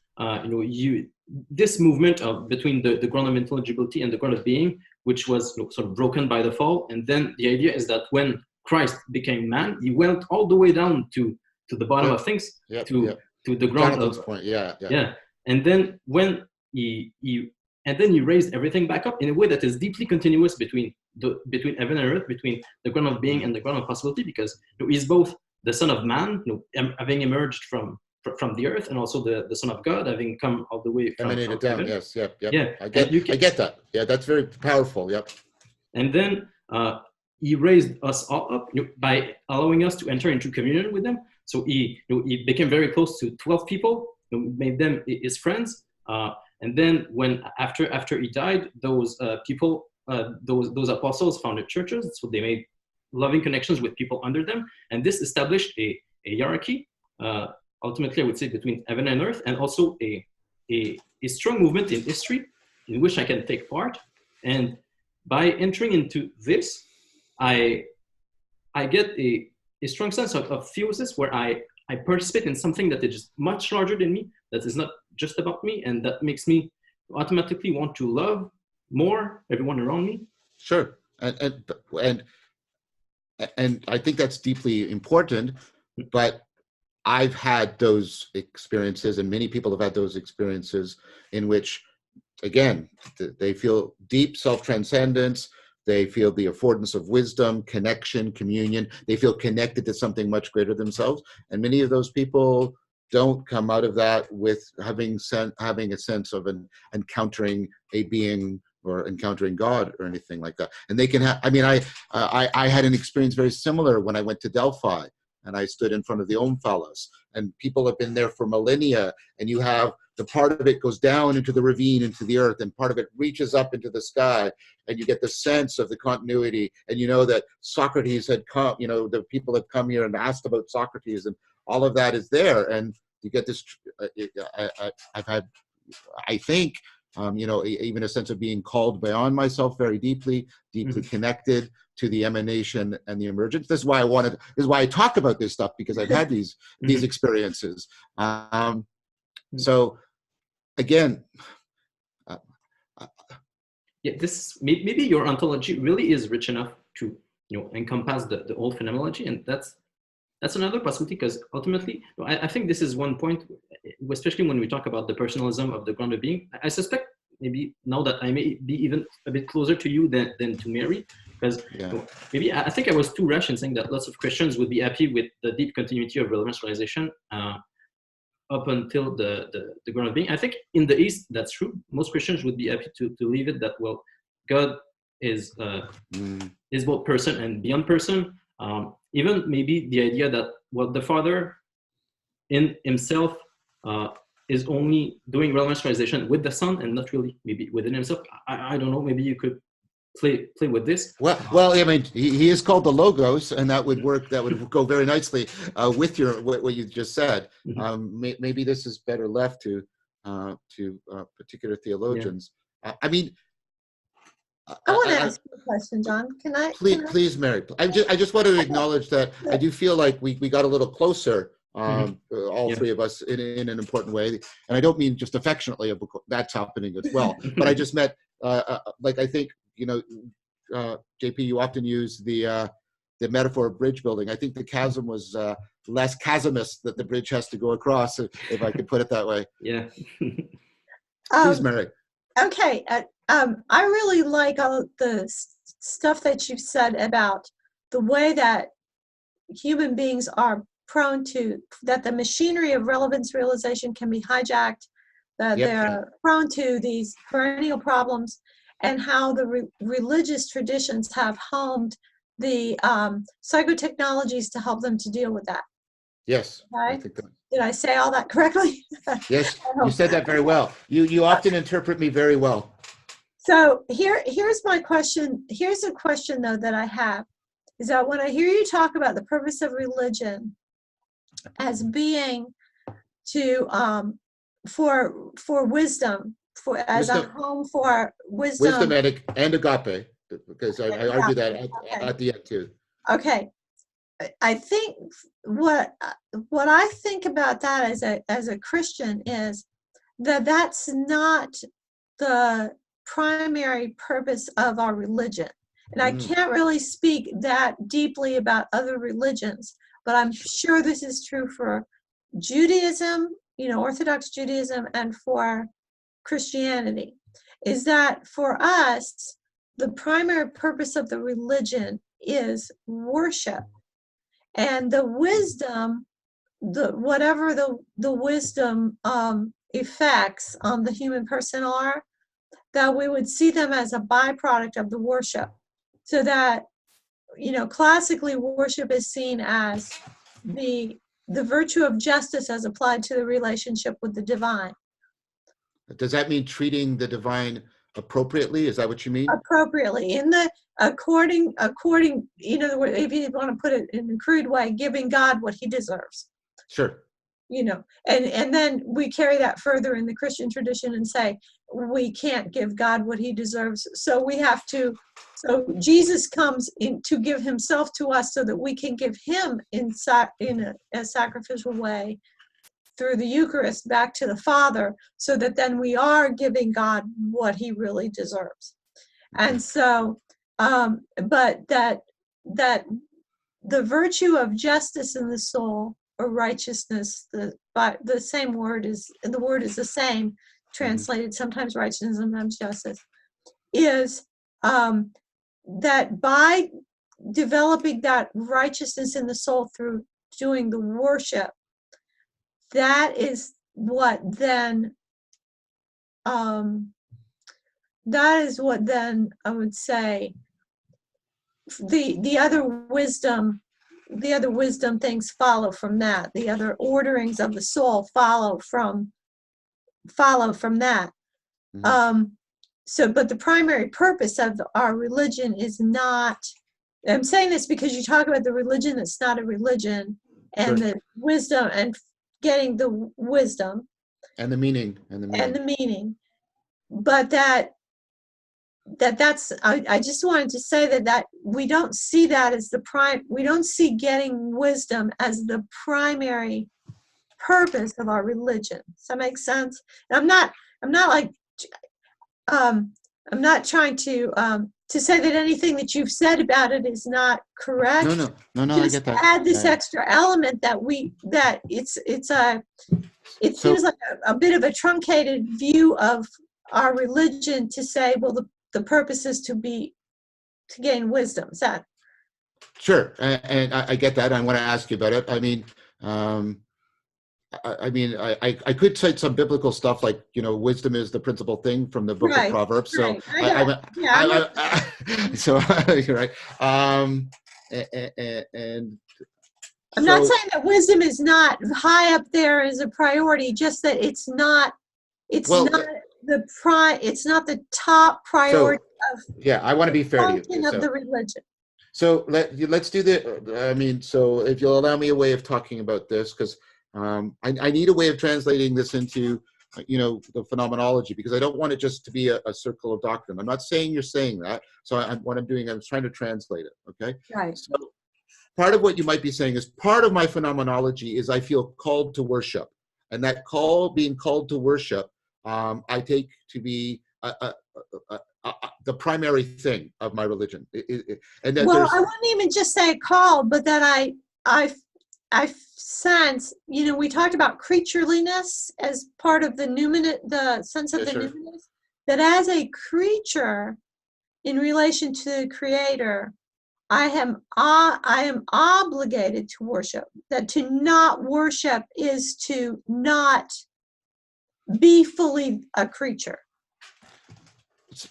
this movement of between the ground of intelligibility and the ground of being, which was sort of broken by the fall, and then the idea is that when Christ became man, he went all the way down to the bottom of things, to the ground Jonathan's of point. and then when he raised everything back up in a way that is deeply continuous between heaven and earth, between the ground of being and the ground of possibility, because he's both the Son of Man, having emerged from the earth, and also the Son of God, having come all the way from emanated down. heaven. Yes, yep. Yeah, I get that. Yeah, that's very powerful. Yep. And then he raised us all up by allowing us to enter into communion with them. So he became very close to 12 people, made them his friends. And then when after he died, those people, those apostles founded churches. So they made loving connections with people under them, and this established a hierarchy. Ultimately, I would say between heaven and earth, and also a strong movement in history in which I can take part. And by entering into this, I get a strong sense of theosis, where I participate in something that is much larger than me, that is not just about me, and that makes me automatically want to love more everyone around me. Sure, and I think that's deeply important, but I've had those experiences, and many people have had those experiences in which, again, they feel deep self-transcendence, they feel the affordance of wisdom, connection, communion, they feel connected to something much greater themselves, and many of those people don't come out of that with having a sense of encountering a being or encountering God or anything like that. And they can have, I mean, I had an experience very similar when I went to Delphi, and I stood in front of the Omphalos, and people have been there for millennia, and you have the part of it goes down into the ravine, into the earth, and part of it reaches up into the sky, and you get the sense of the continuity, and you know that Socrates had come, the people have come here and asked about Socrates, and all of that is there, and you get this, I've had, I think, even a sense of being called beyond myself very deeply connected to the emanation and the emergence. This is why I talk about this stuff, because I've had these experiences. So again, this maybe your ontology really is rich enough to encompass the whole phenomenology, and that's another possibility, because ultimately, I think this is one point, especially when we talk about the personalism of the ground of being. I suspect maybe now that I may be even a bit closer to you than to Mary, because maybe I think I was too rash in saying that lots of Christians would be happy with the deep continuity of relevance realization up until the ground of being. I think in the East, that's true. Most Christians would be happy to leave it that, well, God is both person and beyond person. Even maybe the idea that, well, the Father in himself is only doing relevance realization with the Son and not really maybe within himself. I don't know, maybe you could play with this. Well, I mean, he is called the Logos, and that would work. That would go very nicely with what you just said. Maybe this is better left to particular theologians. I mean, I want to ask you a question, John. Can I? Please, Mary. I just want to acknowledge that I do feel like we got a little closer, all three of us, in an important way. And I don't mean just affectionately. That's happening as well. But I just meant, I think, JP, you often use the metaphor of bridge building. I think the chasm was less chasmous that the bridge has to go across, if I could put it that way. Yeah. Please, Mary. Okay. I really like all the stuff that you've said about the way that human beings are prone to, that the machinery of relevance realization can be hijacked, that they're prone to these perennial problems, and how the religious traditions have honed the psychotechnologies to help them to deal with that. Yes. Okay? I think that. Did I say all that correctly? Yes, you said that very well. You often interpret me very well. So here's my question. Here's a question, though, that I have, is that when I hear you talk about the purpose of religion as being to for wisdom, as a home for wisdom. Wisdom and agape, because I argue that at the end too. Okay. I think what I think about that as a Christian is that that's not the primary purpose of our religion. And I can't really speak that deeply about other religions, but I'm sure this is true for Judaism, Orthodox Judaism, and for Christianity, is that for us, the primary purpose of the religion is worship. And the wisdom, whatever the wisdom effects on the human person are, that we would see them as a byproduct of the worship. So that, classically worship is seen as the virtue of justice as applied to the relationship with the divine. Does that mean treating the divine appropriately? Is that what you mean? Appropriately, in the according, if you want to put it in a crude way, giving God what he deserves. Sure. And then we carry that further in the Christian tradition and say we can't give God what he deserves, so we have to. So Jesus comes in to give himself to us so that we can give him in a sacrificial way through the Eucharist back to the Father, so that then we are giving God what he really deserves. And so, but that the virtue of justice in the soul, or righteousness, the same word is, the word is the same, translated sometimes righteousness, sometimes justice, is that by developing that righteousness in the soul through doing the worship, that is what then I would say the other wisdom things follow from that. The other orderings of the soul follow from that. But the primary purpose of our religion is not, I'm saying this because you talk about the religion that's not a religion, and Sure. the wisdom and getting the wisdom and the meaning but that's I just wanted to say that we don't see that as we don't see getting wisdom as the primary purpose of our religion. Does that make sense? And I'm not trying to say that anything that you've said about it is not correct. No, just I get that. Add this extra element that it seems like a bit of a truncated view of our religion to say, well, the purpose is to gain wisdom. Is that? Sure, and I get that. I want to ask you about it. I mean, I could cite some biblical stuff like, wisdom is the principal thing from the book of Proverbs. So right. So you're right. And I'm not saying that wisdom is not high up there as a priority, just that it's not the top priority I want to be fair to you. Of the religion. So let's do so if you'll allow me a way of talking about this, because I need a way of translating this into, the phenomenology, because I don't want it just to be a circle of doctrine. I'm not saying you're saying that. So what I'm doing, I'm trying to translate it. Okay. Right. So part of what you might be saying is part of my phenomenology is I feel called to worship, and that being called to worship, I take to be the primary thing of my religion. And that I wouldn't even just say call, but that I sense, we talked about creatureliness as part of the sense of the numinous, that as a creature in relation to the Creator, I am obligated to worship. That to not worship is to not be fully a creature.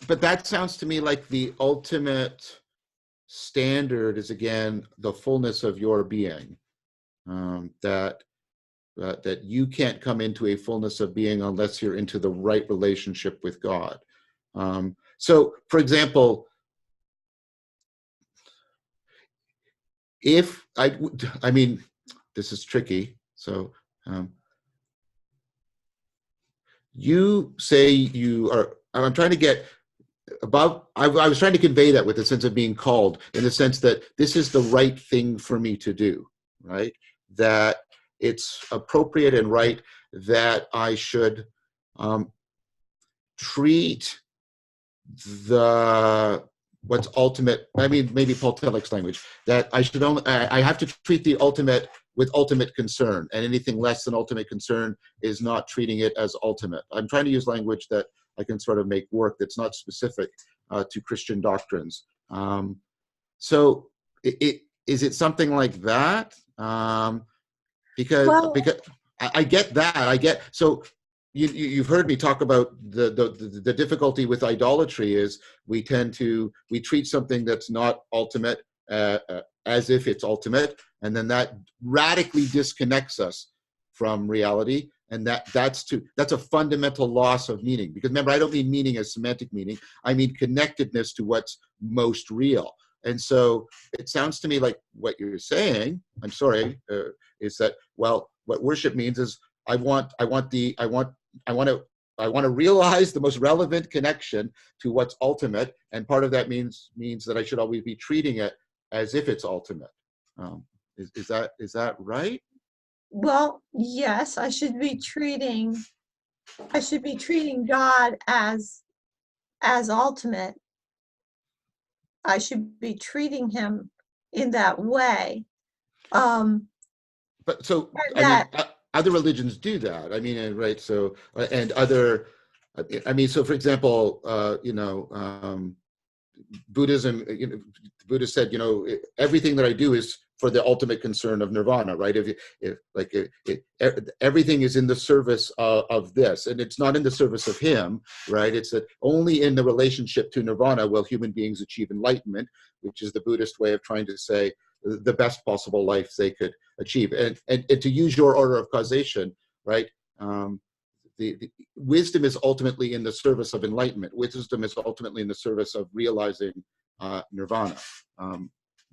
But that sounds to me like the ultimate standard is, again, the fullness of your being. That you can't come into a fullness of being unless you're into the right relationship with God. So, for example, this is tricky. So, you say you are. I'm trying to get above, I was trying to convey that with the sense of being called, in the sense that this is the right thing for me to do, right? That it's appropriate and right that I should treat what's ultimate. I mean, maybe Paul Tillich's language, that I should only, I have to treat the ultimate with ultimate concern, and anything less than ultimate concern is not treating it as ultimate. I'm trying to use language that I can sort of make work that's not specific to Christian doctrines. So is it something like that? Because I get that. So you've heard me talk about the difficulty with idolatry is we treat something that's not ultimate as if it's ultimate, and then that radically disconnects us from reality, and that's a fundamental loss of meaning. Because remember, I don't mean meaning as semantic meaning, I mean connectedness to what's most real. And so it sounds to me like what you're saying, I'm sorry, is that, well, what worship means is I want to realize the most relevant connection to what's ultimate, and part of that means that I should always be treating it as if it's ultimate. Is that right? Well, yes, I should be treating God as ultimate. I should be treating him in that way. But so other religions do that. I mean, right? So and other, I mean, so for example, Buddhism. Buddha said, everything that I do is for the ultimate concern of nirvana, right? Everything is in the service of this, and it's not in the service of him, right? It's that only in the relationship to nirvana will human beings achieve enlightenment, which is the Buddhist way of trying to say the best possible life they could achieve. And to use your order of causation, right? The wisdom is ultimately in the service of enlightenment. Wisdom is ultimately in the service of realizing nirvana.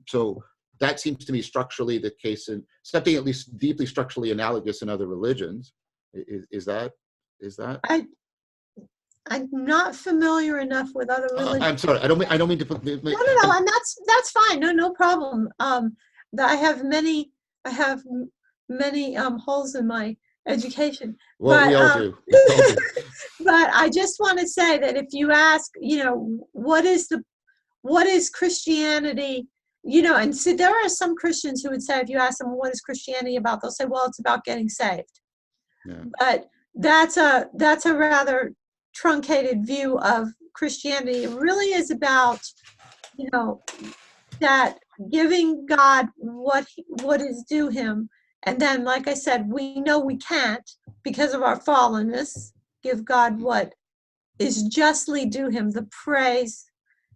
So that seems to me structurally the case in something at least deeply structurally analogous in other religions. Is that? I'm not familiar enough with other religions. I'm sorry. I don't mean to put. No, and that's fine. No problem. I have many holes in my education. Well, but, we all do. But I just want to say that if you ask, what is Christianity? And so there are some Christians who would say, if you ask them, what is Christianity about? They'll say, well, it's about getting saved. Yeah. But that's a rather truncated view of Christianity. It really is about, that giving God what is due him. And then, like I said, we know we can't, because of our fallenness, give God what is justly due him, the praise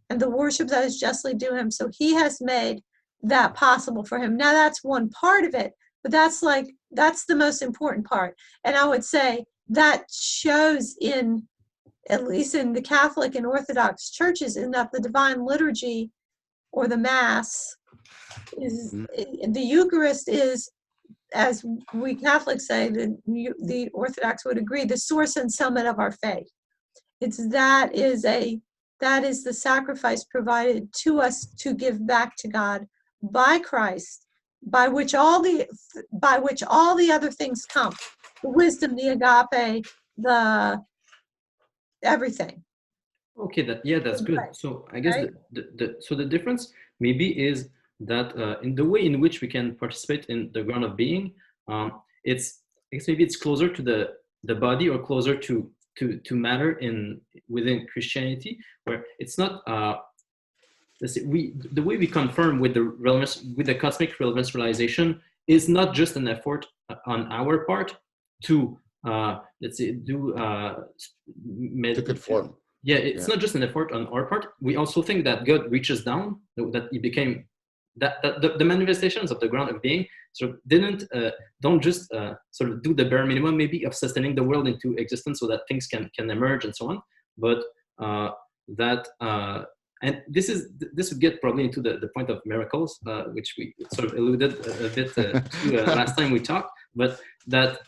and the worship that is justly due him. So he has made that possible for him. Now, that's one part of it, but that's the most important part. And I would say that shows at least in the Catholic and Orthodox churches, in that the divine liturgy or the Mass is, the Eucharist is, as we Catholics say, the Orthodox would agree, the source and summit of our faith. That is the sacrifice provided to us to give back to God by Christ, by which all the other things come: the wisdom, the agape, the everything. Okay, that's good. Right. So I guess right? the difference maybe is that in the way in which we can participate in the ground of being, maybe it's closer to the body, or closer to matter within Christianity, where it's not the way we confirm with the relevance, with the cosmic relevance realization, is not just an effort on our part to to conform. Yeah, it's not just an effort on our part. We also think that God reaches down, that he became that the manifestations of the ground of being sort of don't just sort of do the bare minimum maybe of sustaining the world into existence so that things can emerge and so on, but and this would get probably into the point of miracles, which we sort of alluded a bit to last time we talked, but that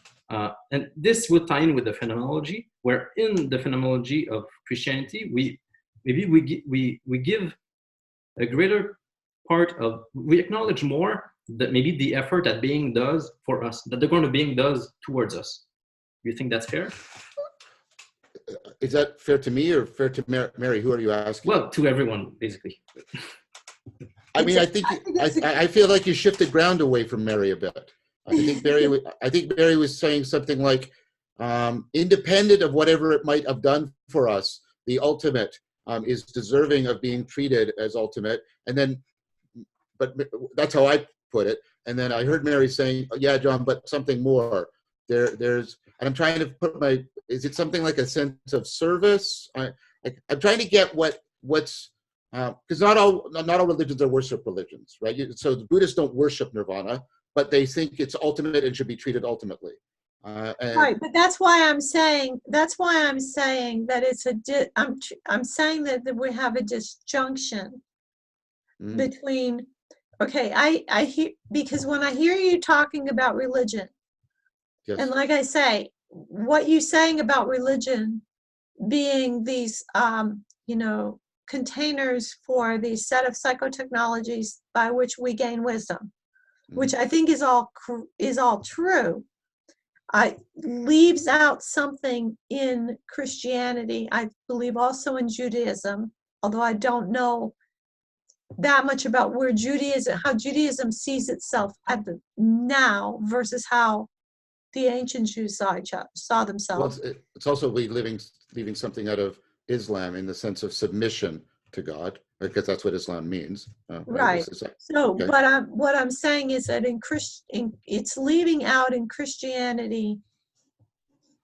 and this would tie in with the phenomenology, where in the phenomenology of Christianity, maybe we give a greater part of, we acknowledge more that maybe the effort that being does for us, that the ground of being does towards us. Do you think that's fair? Is that fair to me or fair to Mary? Who are you asking? Well, to everyone, basically. I mean, I feel like you shifted ground away from Mary a bit. I think Mary was saying something like, independent of whatever it might have done for us, the ultimate is deserving of being treated as ultimate. And then, but that's how I put it. And then I heard Mary saying, oh, yeah, John, but something more. There's, and I'm trying to put my, is it something like a sense of service? I'm trying to get what's, because not all religions are worship religions, right? So the Buddhists don't worship nirvana, but they think it's ultimate and should be treated ultimately. Right, but that's why I'm saying that it's I'm saying that we have a disjunction between. Okay, I hear, because when I hear you talking about religion, yes. And like I say, what you're saying about religion being these, containers for the set of psychotechnologies by which we gain wisdom, which I think is all true. Leaves out something in Christianity, I believe also in Judaism, although I don't know that much about how Judaism sees itself at the now versus how the ancient Jews saw themselves. Well, it's also leaving something out of Islam in the sense of submission to God, because that's what Islam means. Right. So, okay. But what I'm saying is that it's leaving out in Christianity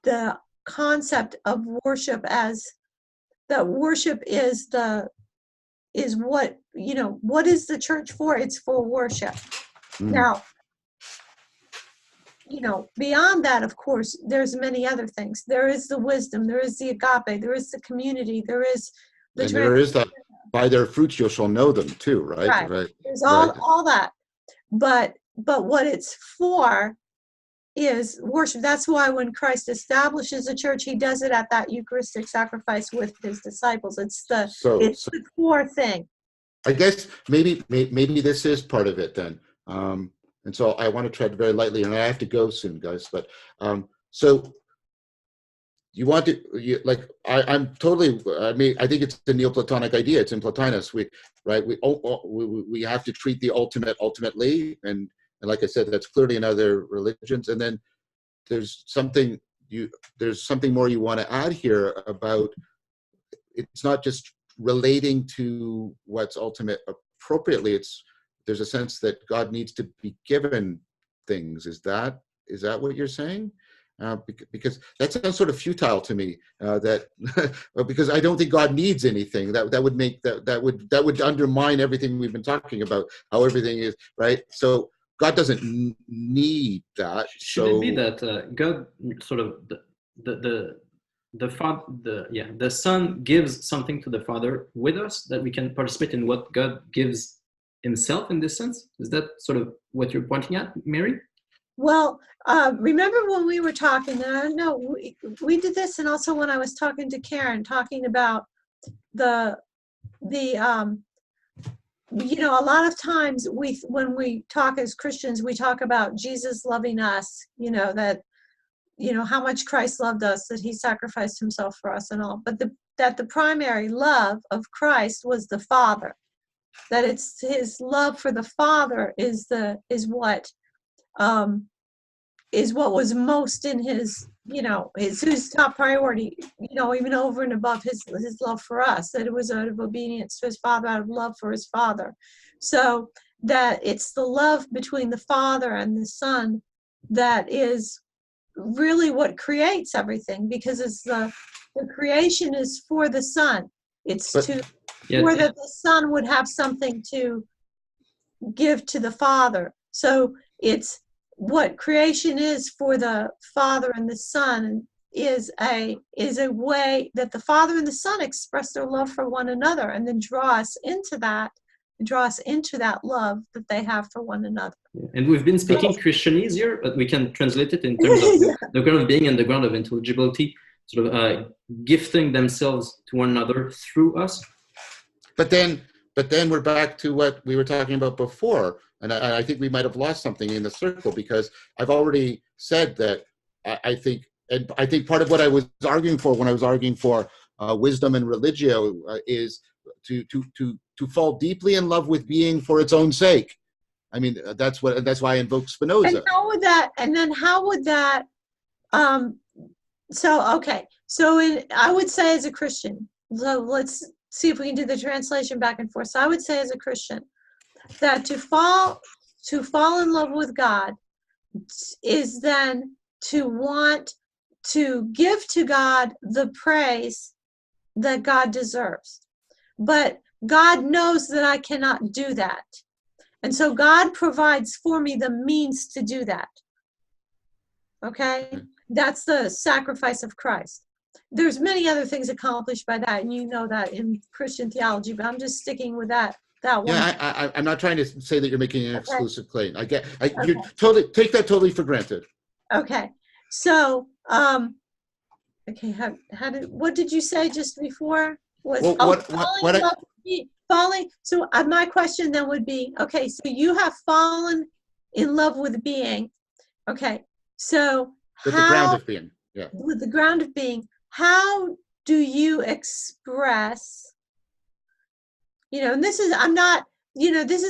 the concept of worship as that worship is what, what is the church for? It's for worship. Now, beyond that, of course, there's many other things. There is the wisdom, there is the agape, there is the community, there is the and there is that by their fruits you shall know them too, right? Right. There's all that. But what it's for is worship. That's why when Christ establishes a church, he does it at that Eucharistic sacrifice with his disciples. It's the core thing. I guess maybe this is part of it then. And so I want to tread very lightly, and I have to go soon, guys. But so you want to, I'm totally. I think it's the Neoplatonic idea. It's in Plotinus. We have to treat the ultimate ultimately, and like I said, that's clearly in other religions. And then there's something more you want to add here about. It's not just relating to what's ultimate appropriately. There's a sense that God needs to be given things. Is that what you're saying? Because that sounds sort of futile to me. Because I don't think God needs anything. That would undermine everything we've been talking about. How everything is right. So God doesn't need that. Should it be that God sort of the Son gives something to the Father with us, that we can participate in what God gives himself in this sense? Is that sort of what you're pointing at, Mary? Well, remember when we were talking, and I don't know, we did this, and also when I was talking to Karen, talking about a lot of times when we talk as Christians, we talk about Jesus loving us, how much Christ loved us, that he sacrificed himself for us and all, but that the primary love of Christ was the Father. That it's his love for the Father is what was most in his top priority, even over and above his love for us, that it was out of obedience to his Father, out of love for his Father. So that it's the love between the Father and the Son that is really what creates everything, because it's the creation is for the Son. It's or that the Son would have something to give to the Father. So it's what creation is for the Father and the Son is a way that the Father and the Son express their love for one another, and then draw us into that love that they have for one another. And we've been speaking Christianese here, but we can translate it in terms of the ground of being and the ground of intelligibility. sort of gifting themselves to one another through us. But then we're back to what we were talking about before, and I think we might have lost something in the circle, because I've already said that I think part of what I was arguing for when I was arguing for wisdom and religio is to fall deeply in love with being for its own sake. I mean, that's why I invoke Spinoza. And how would that? I would say as a Christian. So let's see if we can do the translation back and forth. So I would say as a Christian that to fall in love with God is then to want to give to God the praise that God deserves. But God knows that I cannot do that. And so God provides for me the means to do that. Okay? That's the sacrifice of Christ. There's many other things accomplished by that, and you know that in Christian theology, but I'm just sticking with that one. Yeah, I'm not trying to say that you're making an exclusive claim. You totally take that totally for granted. Okay. So, what did you say just before? Falling. So my question then would be, okay, so you have fallen in love with being. Okay. So with the ground of being. Yeah. With the ground of being, how do you express, and this is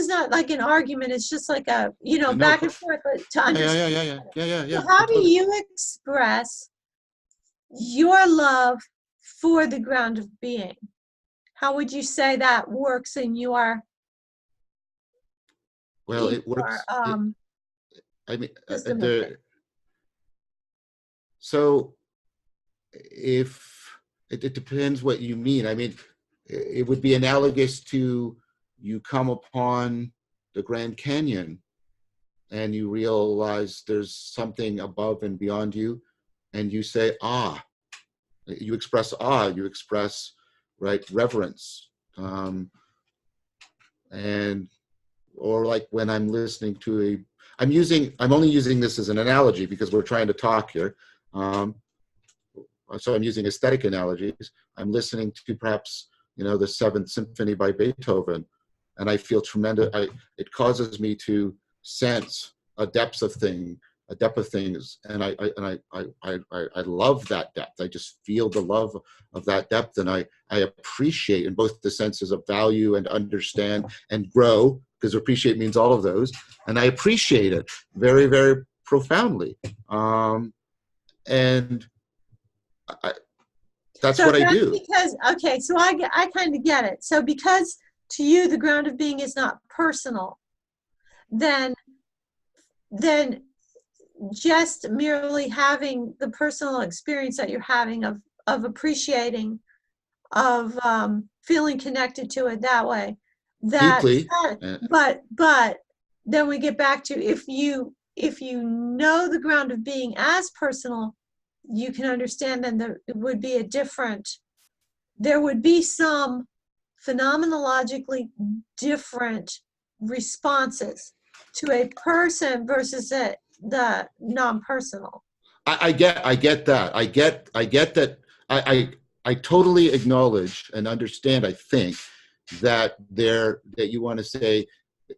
not like an argument, it's just like a, back and forth to understand. Yeah. So how do you express your love for the ground of being? How would you say that works in your? Well, it works. So if it depends what you mean. I mean, it would be analogous to you come upon the Grand Canyon and you realize there's something above and beyond you, and you say, ah. You express awe, you express, right, reverence. Or like when I'm listening to I'm only using this as an analogy because we're trying to talk here. So I'm using aesthetic analogies. I'm listening to perhaps, the Seventh Symphony by Beethoven, and I feel tremendous. It causes me to sense a depth of things, and I love that depth. I just feel the love of that depth, and I appreciate in both the senses of value and understand and grow, because appreciate means all of those, and I appreciate it very, very profoundly. That's what I do. So I kind of get it. So because to you the ground of being is not personal, then just merely having the personal experience that you're having of appreciating, of feeling connected to it that way. Deeply. But then we get back to if you know the ground of being as personal, you can understand then there would be some phenomenologically different responses to a person versus the non-personal. I get that. I get that. I totally acknowledge and understand, I think, that you want to say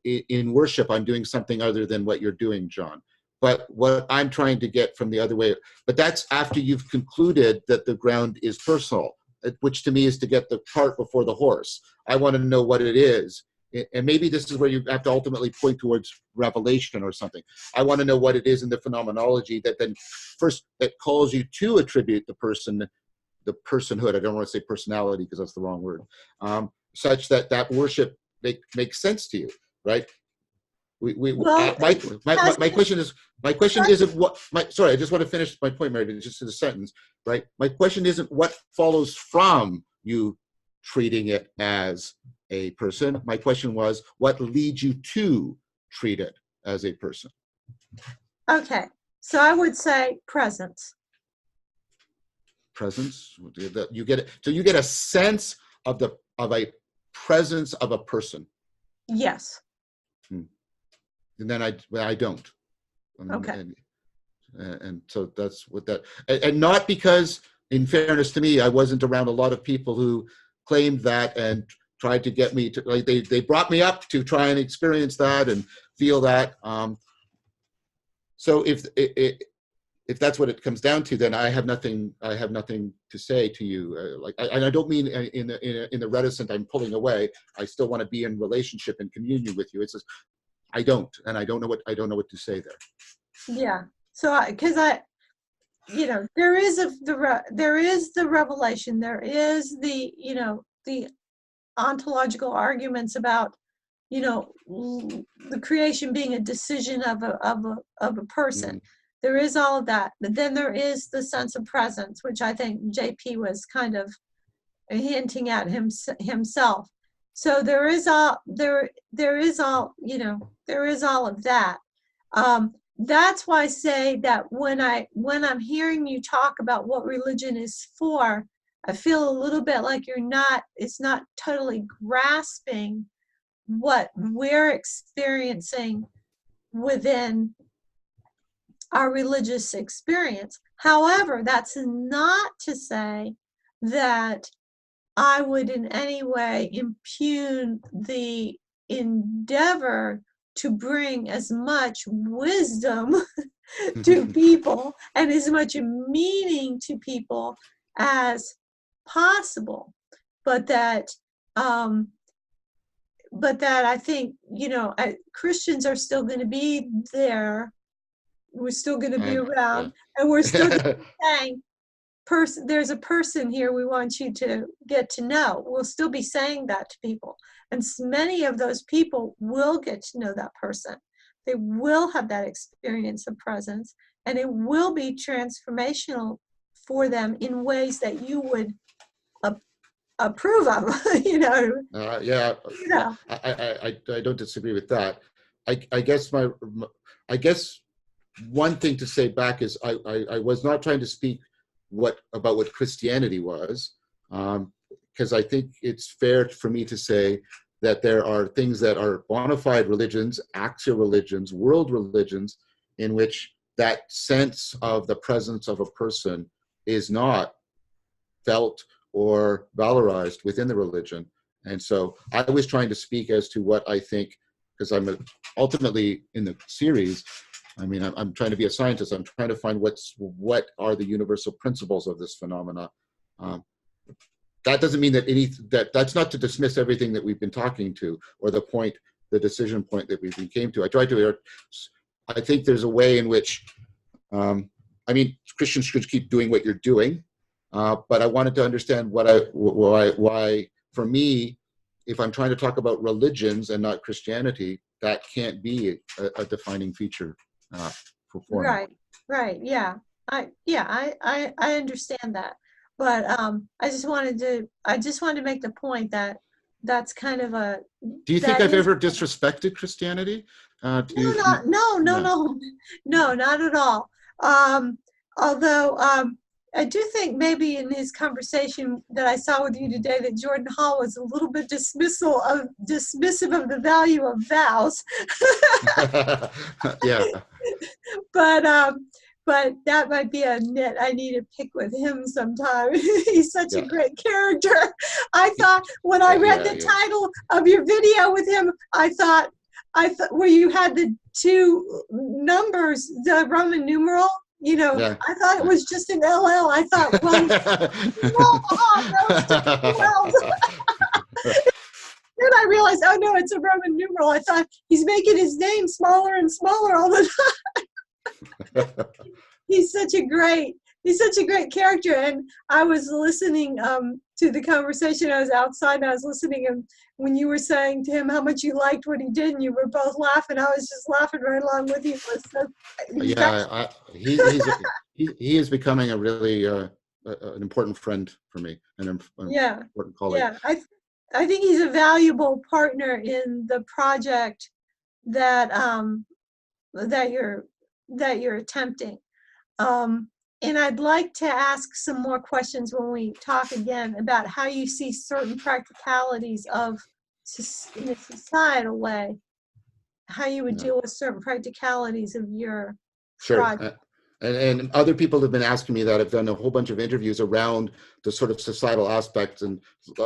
in worship, I'm doing something other than what you're doing, John. But what I'm trying to get from the other way, but that's after you've concluded that the ground is personal, which to me is to get the cart before the horse. I want to know what it is. And maybe this is where you have to ultimately point towards revelation or something. I want to know what it is in the phenomenology that then first that calls you to attribute the personhood. I don't want to say personality because that's the wrong word. Such that worship makes sense to you, right? My question isn't what. Sorry, I just want to finish my point, Mary. Just in a sentence, right? My question isn't what follows from you treating it as a person. My question was, what leads you to treat it as a person? Okay, so I would say presence. Presence. You get it. So you get a sense of a presence of a person. Yes. And then I don't. Okay. And so that's what that, and not because in fairness to me, I wasn't around a lot of people who claimed that and tried to get me to, like, they brought me up to try and experience that and feel that. So if that's what it comes down to, then I have nothing to say to you. And I don't mean in the reticent, I'm pulling away. I still want to be in relationship and communion with you. It's just, I don't know what to say there. Yeah. So because there is the revelation, there is the ontological arguments about the creation being a decision of a person. Mm. There is all of that, but then there is the sense of presence, which I think JP was kind of hinting at himself. So there is all of that. That's why I say that when I'm hearing you talk about what religion is for, I feel a little bit like it's not totally grasping what we're experiencing within our religious experience. However, that's not to say that I would in any way impugn the endeavor to bring as much wisdom to people and as much meaning to people as possible, but that I think Christians are still going to be there. We're still going to be around, and we're still going to be saying, there's a person here we want you to get to know. We'll still be saying that to people, and many of those people will get to know that person. They will have that experience of presence, and it will be transformational for them in ways that you would approve of. Yeah. I don't disagree with that. I guess one thing to say back is I was not trying to speak about what Christianity was, because I think it's fair for me to say that there are things that are bona fide religions, actual religions, world religions, in which that sense of the presence of a person is not felt or valorized within the religion. And so I was trying to speak as to what I think, because I'm ultimately in the series, I'm trying to be a scientist. I'm trying to find what are the universal principles of this phenomena. That doesn't mean that that's not to dismiss everything that we've been talking to, or the decision point that we came to. I think there's a way in which, Christians should keep doing what you're doing, but I wanted to understand why, for me, if I'm trying to talk about religions and not Christianity, that can't be a defining feature for me. Right. Yeah. I understand that, but I just wanted to make the point that that's kind of a. Do you think I've ever disrespected Christianity? No, not at all. Although I do think maybe in his conversation that I saw with you today that Jordan Hall was a little bit dismissive of the value of vows. Yeah. But that might be a nit I need to pick with him sometime. He's such a great character. I thought when I read the title of your video with him, I thought where you had the two numbers, the Roman numeral. I thought it was just an LL. I thought, then I realized, oh no, it's a Roman numeral. I thought he's making his name smaller and smaller all the time. He's such a great character. And I was listening to the conversation. I was outside and I was listening, and when you were saying to him how much you liked what he did, and you were both laughing, I was just laughing right along with you. He is becoming a really an important friend for me, and an important colleague. Yeah, I think he's a valuable partner in the project that you're attempting. And I'd like to ask some more questions when we talk again about how you see certain practicalities in a societal way, how you would deal with certain practicalities of your project. And other people have been asking me that. I've done a whole bunch of interviews around the sort of societal aspects, and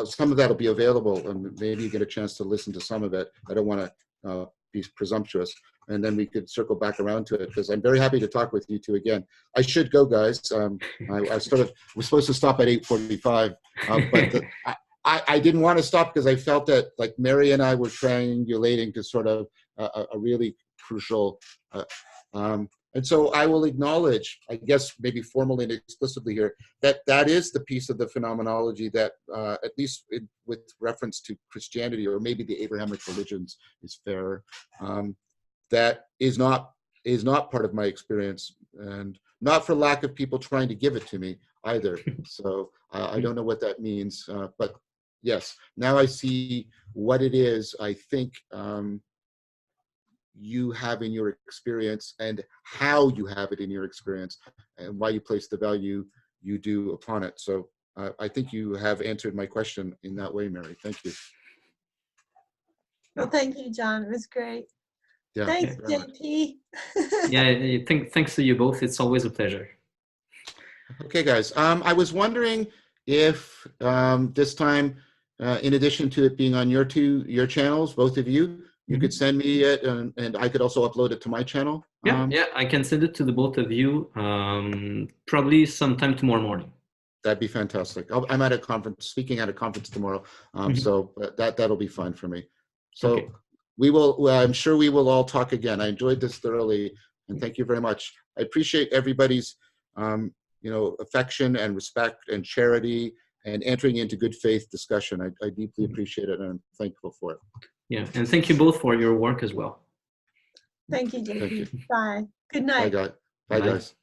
some of that will be available, and maybe you get a chance to listen to some of it. I don't want to be presumptuous, and then we could circle back around to it, because I'm very happy to talk with you two again. I should go, guys. I was supposed to stop at 8:45, but I didn't want to stop because I felt that, like, Mary and I were triangulating to sort of a really crucial, and so I will acknowledge, I guess maybe formally and explicitly here, that that is the piece of the phenomenology that, at least with reference to Christianity, or maybe the Abrahamic religions is fair, that is not part of my experience, and not for lack of people trying to give it to me either. So I don't know what that means, but yes, now I see what it is, I think, you have in your experience, and how you have it in your experience, and why you place the value you do upon it. So I think you have answered my question in that way, Mary. Thank you. Well, thank you, John. It was great. Yeah, thanks, JP. Yeah, thanks to you both. It's always a pleasure. Okay, guys. I was wondering if this time, in addition to it being on your channels, both of you, you could send me it, and I could also upload it to my channel. Yeah, I can send it to the both of you, probably sometime tomorrow morning. That'd be fantastic. I'm at a conference, speaking at a conference tomorrow, so that'll be fine for me. So okay. We will. Well, I'm sure we will all talk again. I enjoyed this thoroughly, and thank you very much. I appreciate everybody's, affection and respect and charity and entering into good faith discussion. I deeply appreciate it, and I'm thankful for it. Yeah, and thank you both for your work as well. Thank you, JP. Bye. Good night. Bye, guys. Bye, guys.